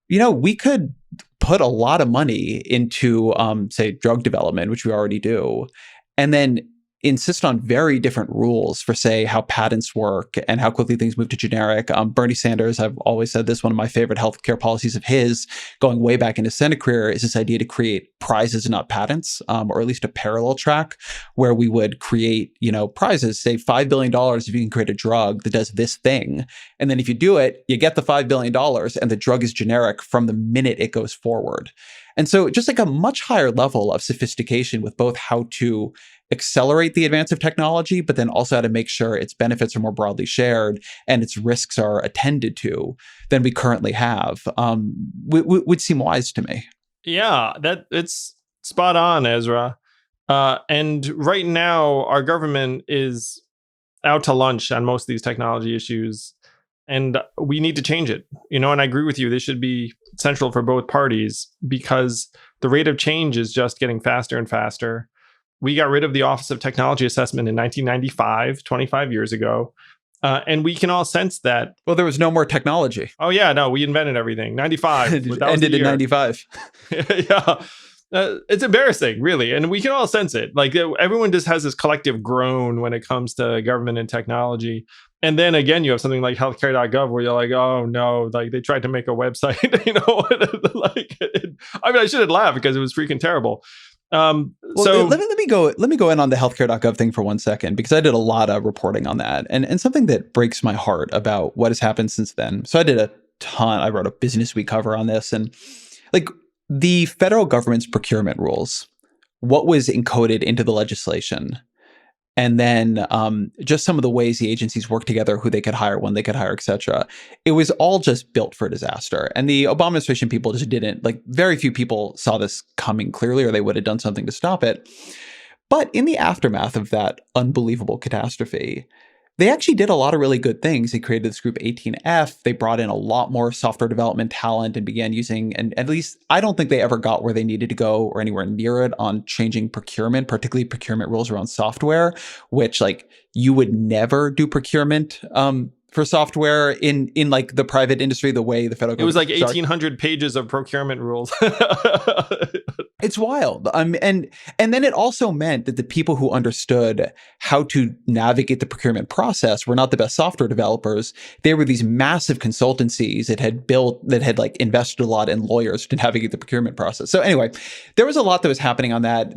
we could put a lot of money into, say, drug development, which we already do, and then insist on very different rules for, say, how patents work and how quickly things move to generic. Bernie Sanders, I've always said this, one of my favorite healthcare policies of his, going way back in his Senate career, is this idea to create prizes, not patents, or at least a parallel track where we would create, prizes, say $5 billion if you can create a drug that does this thing. And then if you do it, you get the $5 billion and the drug is generic from the minute it goes forward. And so just like a much higher level of sophistication with both how to accelerate the advance of technology, but then also how to make sure its benefits are more broadly shared and its risks are attended to than we currently have, would seem wise to me. Yeah, it's spot on, Ezra. And right now, our government is out to lunch on most of these technology issues, and we need to change it. And I agree with you. This should be central for both parties because the rate of change is just getting faster and faster. We got rid of the Office of Technology Assessment in 1995, 25 years ago. And we can all sense that. Well, there was no more technology. Oh, yeah, no, we invented everything. 95. It ended in 95. Yeah. It's embarrassing, really. And we can all sense it. Like everyone just has this collective groan when it comes to government and technology. And then again, you have something like healthcare.gov where you're like, oh no, like they tried to make a website, I shouldn't laugh because it was freaking terrible. So let me go in on the healthcare.gov thing for 1 second, because I did a lot of reporting on that and something that breaks my heart about what has happened since then. So I wrote a Business Week cover on this, and like the federal government's procurement rules, what was encoded into the legislation, and then just some of the ways the agencies work together, who they could hire, when they could hire, et cetera. It was all just built for disaster. And the Obama administration people just didn't, very few people saw this coming clearly, or they would have done something to stop it. But in the aftermath of that unbelievable catastrophe, they actually did a lot of really good things. They created this group 18F. They brought in a lot more software development talent and began using, and at least I don't think they ever got where they needed to go or anywhere near it on changing procurement, particularly procurement rules around software, which you would never do procurement for software in the private industry the way the federal government. It was 1,800 pages of procurement rules. It's wild. And then it also meant that the people who understood how to navigate the procurement process were not the best software developers. They were these massive consultancies that had invested a lot in lawyers to navigate the procurement process. So anyway, there was a lot that was happening on that.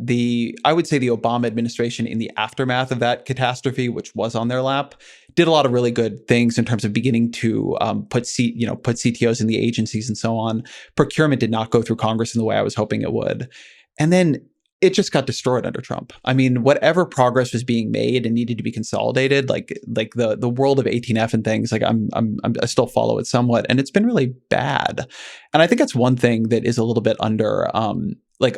I would say the Obama administration, in the aftermath of that catastrophe, which was on their lap, did a lot of really good things in terms of beginning to put CTOs in the agencies and so on. Procurement did not go through Congress in the way I was hoping it would. And then it just got destroyed under Trump. I mean, whatever progress was being made and needed to be consolidated, like the world of 18F and things, I still follow it somewhat, and it's been really bad. And I think that's one thing that is a little bit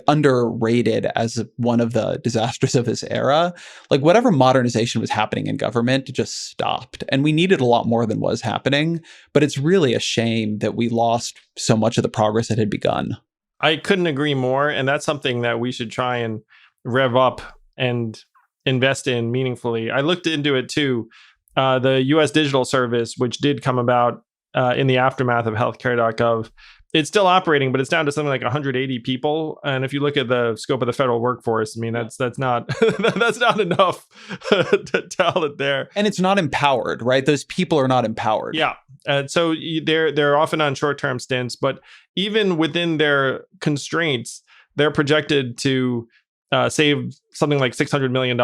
underrated as one of the disasters of this era. Whatever modernization was happening in government just stopped, and we needed a lot more than was happening. But it's really a shame that we lost so much of the progress that had begun. I couldn't agree more. And that's something that we should try and rev up and invest in meaningfully. I looked into it too. The U.S. Digital Service, which did come about in the aftermath of healthcare.gov, it's still operating, but it's down to something like 180 people. And if you look at the scope of the federal workforce, I mean, that's not that's not enough talent there. And it's not empowered, right? Those people are not empowered. Yeah. So they're often on short-term stints, but even within their constraints, they're projected to save something like $600 million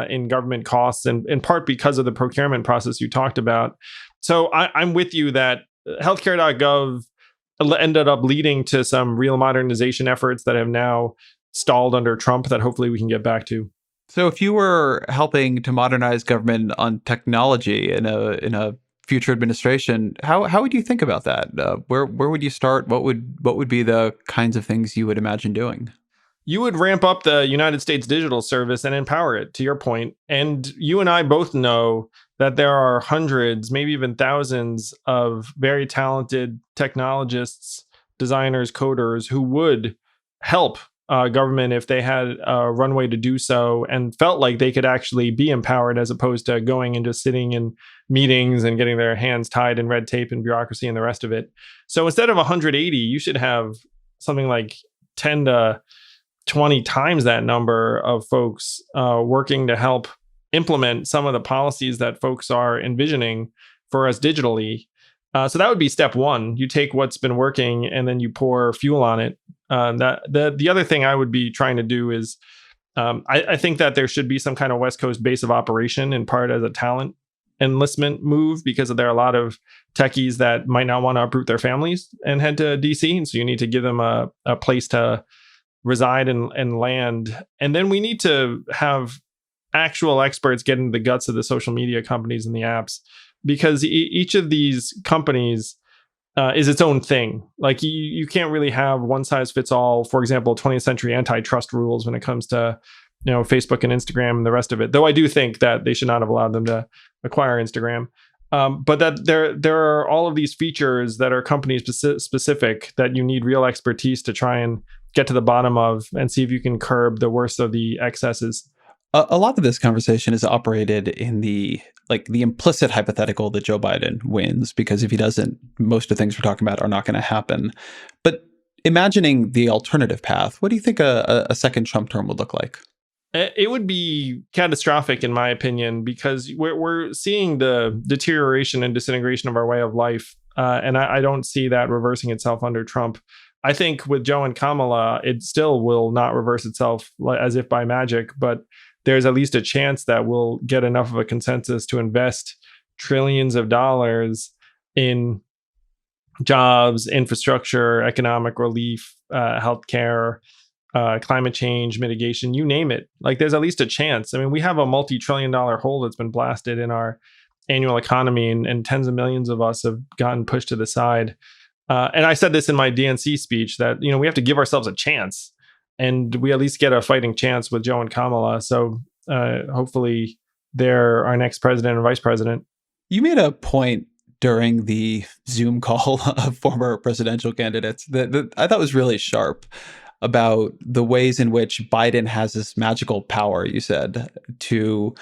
in government costs, and in part because of the procurement process you talked about. So I'm with you that healthcare.gov ended up leading to some real modernization efforts that have now stalled under Trump that hopefully we can get back to. So if you were helping to modernize government on technology in a future administration, how would you think about that? Where would you start? What would be the kinds of things you would imagine doing? You would ramp up the United States Digital Service and empower it, to your point. And you and I both know that there are hundreds, maybe even thousands of very talented technologists, designers, coders who would help government if they had a runway to do so and felt like they could actually be empowered, as opposed to going and just sitting in meetings and getting their hands tied in red tape and bureaucracy and the rest of it. So instead of 180, you should have something like 10 to 20 times that number of folks working to help implement some of the policies that folks are envisioning for us digitally. So that would be step one. You take what's been working and then you pour fuel on it. The other thing I would be trying to do is I think that there should be some kind of West Coast base of operation, in part as a talent enlistment move, because there are a lot of techies that might not want to uproot their families and head to DC. And so you need to give them a place to reside and land. And then we need to have actual experts get into the guts of the social media companies and the apps, because each of these companies is its own thing. Like you can't really have one size fits all, for example, 20th century antitrust rules when it comes to, Facebook and Instagram and the rest of it. Though I do think that they should not have allowed them to acquire Instagram. But that there are all of these features that are company specific that you need real expertise to try and get to the bottom of and see if you can curb the worst of the excesses. A lot of this conversation is operated in the implicit hypothetical that Joe Biden wins, because if he doesn't, most of the things we're talking about are not going to happen. But imagining the alternative path, what do you think a second Trump term would look like? It would be catastrophic, in my opinion, because we're seeing the deterioration and disintegration of our way of life. And I don't see that reversing itself under Trump. I think with Joe and Kamala, it still will not reverse itself as if by magic, but there's at least a chance that we'll get enough of a consensus to invest trillions of dollars in jobs, infrastructure, economic relief, healthcare, climate change mitigation, you name it. Like there's at least a chance. I mean, we have a multi-trillion-dollar hole that's been blasted in our annual economy, and tens of millions of us have gotten pushed to the side. And I said this in my DNC speech that, we have to give ourselves a chance, and we at least get a fighting chance with Joe and Kamala. So hopefully they're our next president and vice president. You made a point during the Zoom call of former presidential candidates that I thought was really sharp about the ways in which Biden has this magical power, you said, to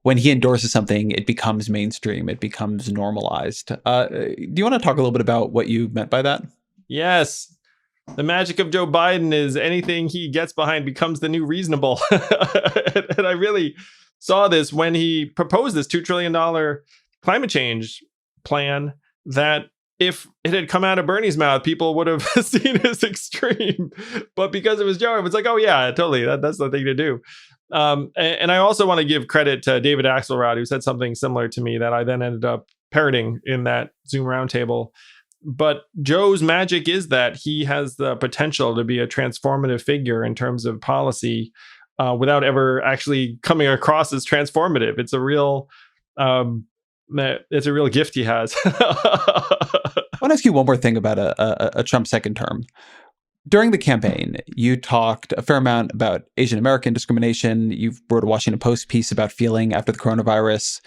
when he endorses something, it becomes mainstream, it becomes normalized. Do you want to talk a little bit about what you meant by that? Yes. The magic of Joe Biden is anything he gets behind becomes the new reasonable. And I really saw this when he proposed this $2 trillion climate change plan, that if it had come out of Bernie's mouth, people would have seen as extreme. But because it was Joe, it was like, oh yeah, totally. That's the thing to do. And I also want to give credit to David Axelrod, who said something similar to me that I then ended up parroting in that Zoom roundtable. But Joe's magic is that he has the potential to be a transformative figure in terms of policy without ever actually coming across as transformative. It's a real gift he has. I want to ask you one more thing about a Trump second term. During the campaign, you talked a fair amount about Asian American discrimination. You wrote a Washington Post piece about feeling after the coronavirus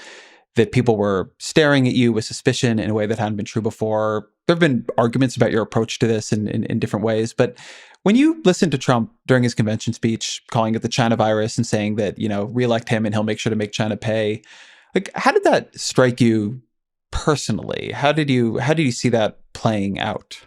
that people were staring at you with suspicion in a way that hadn't been true before. there have been arguments about your approach to this in different ways, but when you listen to Trump during his convention speech, calling it the China virus and saying that, reelect him and he'll make sure to make China pay, like, how did that strike you personally? How did you see that playing out?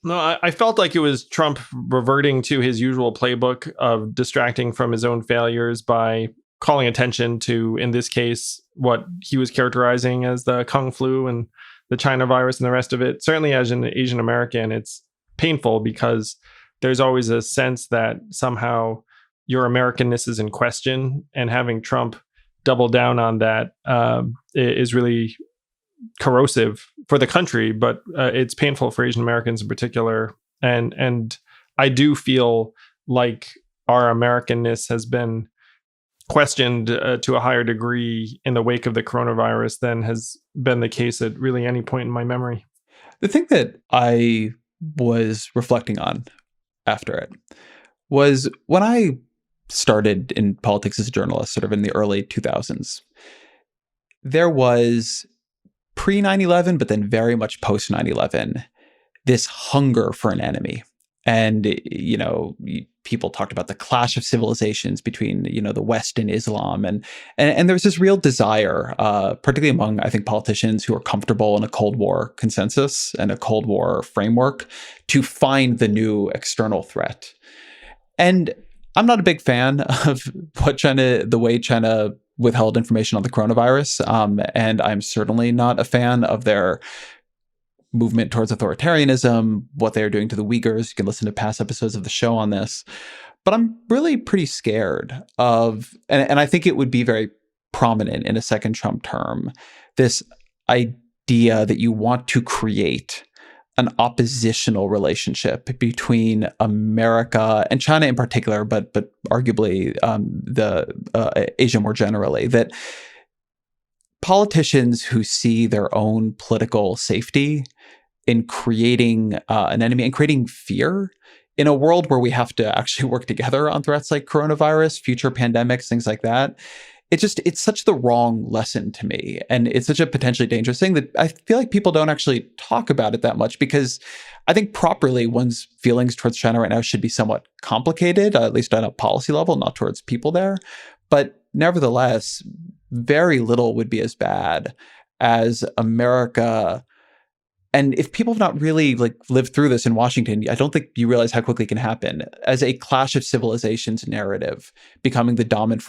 No, I felt like it was Trump reverting to his usual playbook of distracting from his own failures by calling attention to, in this case, what he was characterizing as the Kung flu and the China virus and the rest of it. Certainly as an Asian American, it's painful because there's always a sense that somehow your Americanness is in question, and having Trump double down on that is really corrosive for the country, but it's painful for Asian Americans in particular. And I do feel like our Americanness has been questioned to a higher degree in the wake of the coronavirus than has been the case at really any point in my memory. The thing that I was reflecting on after it was when I started in politics as a journalist, sort of in the early 2000s, there was pre 9/11, but then very much post 9/11, this hunger for an enemy. And, people talked about the clash of civilizations between, the West and Islam. And there was this real desire, particularly among, I think, politicians who are comfortable in a Cold War consensus and a Cold War framework, to find the new external threat. And I'm not a big fan of the way China withheld information on the coronavirus. And I'm certainly not a fan of their movement towards authoritarianism, what they're doing to the Uyghurs. You can listen to past episodes of the show on this. But I'm really pretty scared of, and I think it would be very prominent in a second Trump term, this idea that you want to create an oppositional relationship between America and China in particular, but arguably Asia more generally, that politicians who see their own political safety in creating an enemy and creating fear in a world where we have to actually work together on threats like coronavirus, future pandemics, things like that. It's such the wrong lesson to me. And it's such a potentially dangerous thing that I feel like people don't actually talk about it that much, because I think properly one's feelings towards China right now should be somewhat complicated, at least on a policy level, not towards people there. But nevertheless, very little would be as bad as America. And if people have not really lived through this in Washington, I don't think you realize how quickly it can happen, as a clash of civilizations narrative becoming the dominant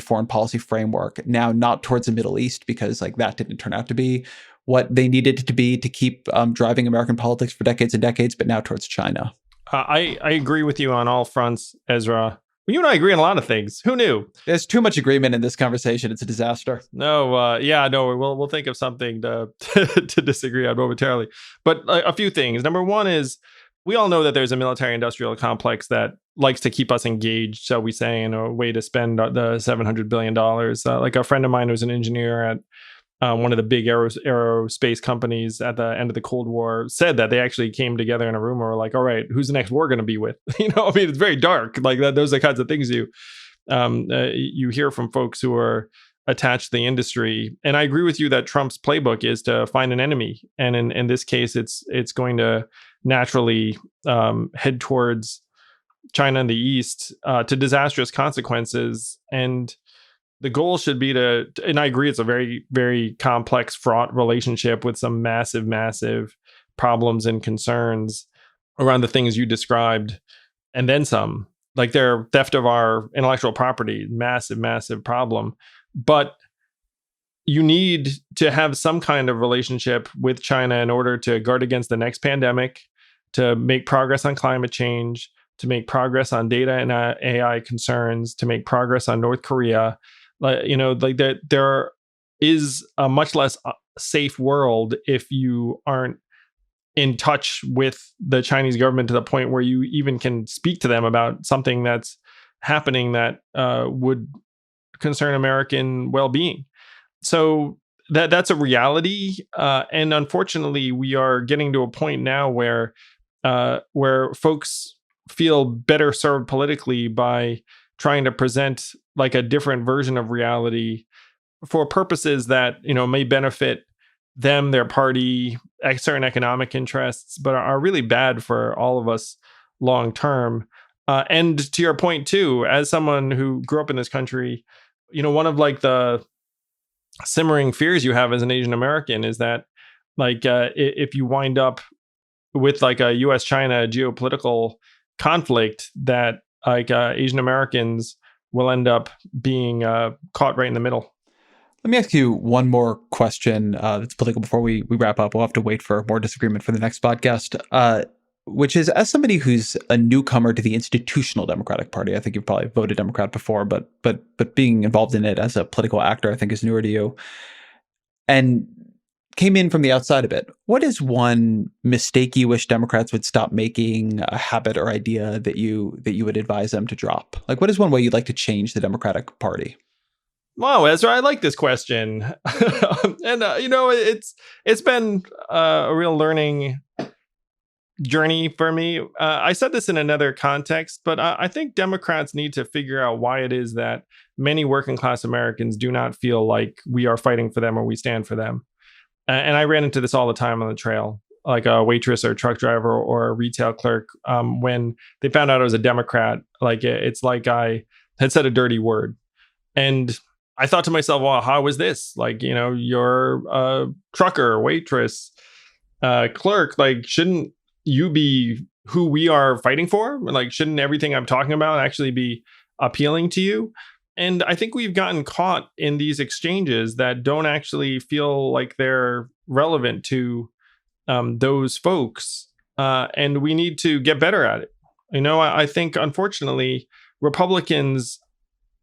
foreign policy framework, now not towards the Middle East, because that didn't turn out to be what they needed it to be to keep driving American politics for decades and decades, but now towards China. I agree with you on all fronts, Ezra. You and I agree on a lot of things. Who knew? There's too much agreement in this conversation. It's a disaster. No, we'll think of something to to disagree on momentarily. But a few things. Number one is, we all know that there's a military-industrial complex that likes to keep us engaged, shall we say, in a way to spend the $700 billion. Like a friend of mine who's an engineer at one of the big aerospace companies at the end of the Cold War said that they actually came together in a room and were like, all right, who's the next war going to be with? It's very dark. Those are the kinds of things you hear from folks who are attached to the industry. And I agree with you that Trump's playbook is to find an enemy. And in this case, it's going to naturally head towards China and the East to disastrous consequences. And the goal should be and I agree, it's a very, very complex, fraught relationship with some massive, massive problems and concerns around the things you described, and then some, like their theft of our intellectual property, massive, massive problem. But you need to have some kind of relationship with China in order to guard against the next pandemic, to make progress on climate change, to make progress on data and AI concerns, to make progress on North Korea. There is a much less safe world if you aren't in touch with the Chinese government to the point where you even can speak to them about something that's happening that would concern American well-being. So that's a reality. And unfortunately, we are getting to a point now where folks feel better served politically by trying to present a different version of reality for purposes that may benefit them, their party, certain economic interests, but are really bad for all of us long term. And to your point too, as someone who grew up in this country, one of like the simmering fears you have as an Asian American is that if you wind up with like a US-China geopolitical conflict, that Asian Americans will end up being caught right in the middle. Let me ask you one more question that's political before we wrap up. We'll have to wait for more disagreement for the next podcast, which is, as somebody who's a newcomer to the institutional Democratic Party, I think you've probably voted Democrat before, but being involved in it as a political actor, I think is newer to you, and came in from the outside of it. What is one mistake you wish Democrats would stop making, a habit or idea that you would advise them to drop? Like, what is one way you'd like to change the Democratic Party? Wow, Ezra, I like this question. And, it's been a real learning journey for me. I said this in another context, but I think Democrats need to figure out why it is that many working class Americans do not feel like we are fighting for them or we stand for them. And I ran into this all the time on the trail, like a waitress or a truck driver or a retail clerk. When they found out I was a Democrat, it's like I had said a dirty word. And I thought to myself, well, how is this? You're a trucker, waitress, clerk. Shouldn't you be who we are fighting for? Shouldn't everything I'm talking about actually be appealing to you? And I think we've gotten caught in these exchanges that don't actually feel like they're relevant to those folks. And we need to get better at it. I think, unfortunately, Republicans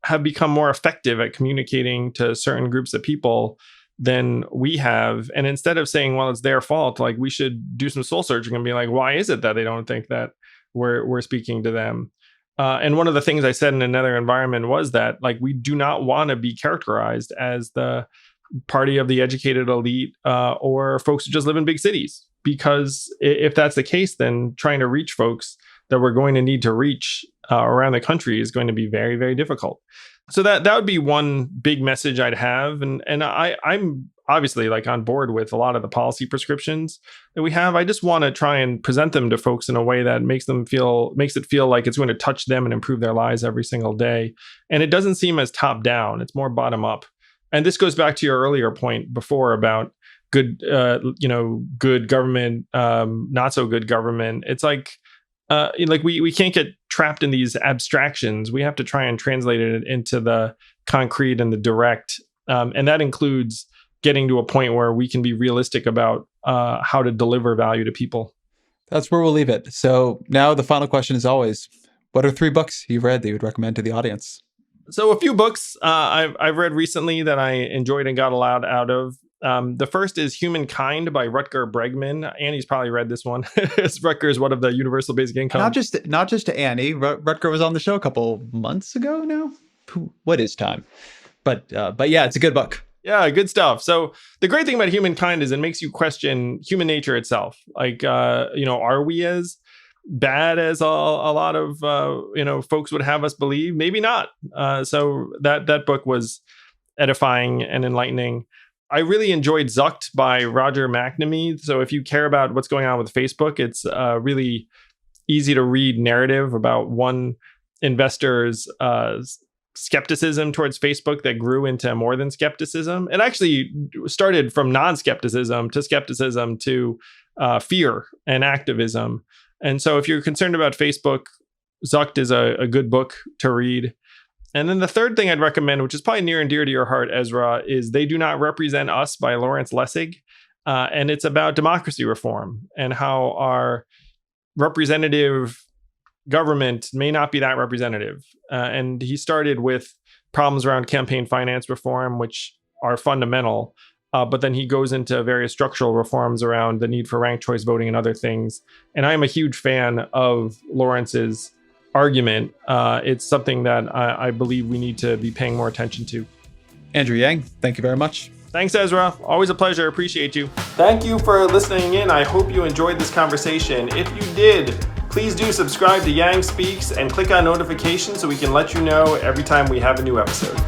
have become more effective at communicating to certain groups of people than we have. And instead of saying, well, it's their fault, we should do some soul searching and be like, why is it that they don't think that we're speaking to them? And one of the things I said in another environment was that we do not want to be characterized as the party of the educated elite or folks who just live in big cities. Because if that's the case, then trying to reach folks that we're going to need to reach around the country is going to be very, very difficult. So that would be one big message I'd have. And I'm obviously on board with a lot of the policy prescriptions that we have. I just want to try and present them to folks in a way that makes it feel like it's going to touch them and improve their lives every single day. And it doesn't seem as top down. It's more bottom up. And this goes back to your earlier point before about good government, not so good government. It's we can't get trapped in these abstractions. We have to try and translate it into the concrete and the direct. And that includes getting to a point where we can be realistic about how to deliver value to people. That's where we'll leave it. So now the final question is always, what are 3 books you've read that you would recommend to the audience? So a few books I've read recently that I enjoyed and got a lot out of. The first is Humankind by Rutger Bregman. Annie's probably read this one. Rutger is one of the universal basic income. Not just to Annie. Rutger was on the show a couple months ago now. What is time? But yeah, it's a good book. Yeah, good stuff. So the great thing about Humankind is it makes you question human nature itself. Are we as bad as a lot of folks would have us believe? Maybe not. So that book was edifying and enlightening. I really enjoyed Zucked by Roger McNamee. So if you care about what's going on with Facebook, it's a really easy to read narrative about one investor's skepticism towards Facebook that grew into more than skepticism. It actually started from non-skepticism to skepticism to fear and activism. And so if you're concerned about Facebook, Zucked is a good book to read. And then the third thing I'd recommend, which is probably near and dear to your heart, Ezra, is They Do Not Represent Us by Lawrence Lessig. And it's about democracy reform and how our representative government may not be that representative. And he started with problems around campaign finance reform, which are fundamental. But then he goes into various structural reforms around the need for ranked choice voting and other things. And I am a huge fan of Lawrence's argument. It's something that I believe we need to be paying more attention to. Andrew Yang, thank you very much. Thanks, Ezra. Always a pleasure. Appreciate you. Thank you for listening in. I hope you enjoyed this conversation. If you did, please do subscribe to Yang Speaks and click on notifications so we can let you know every time we have a new episode.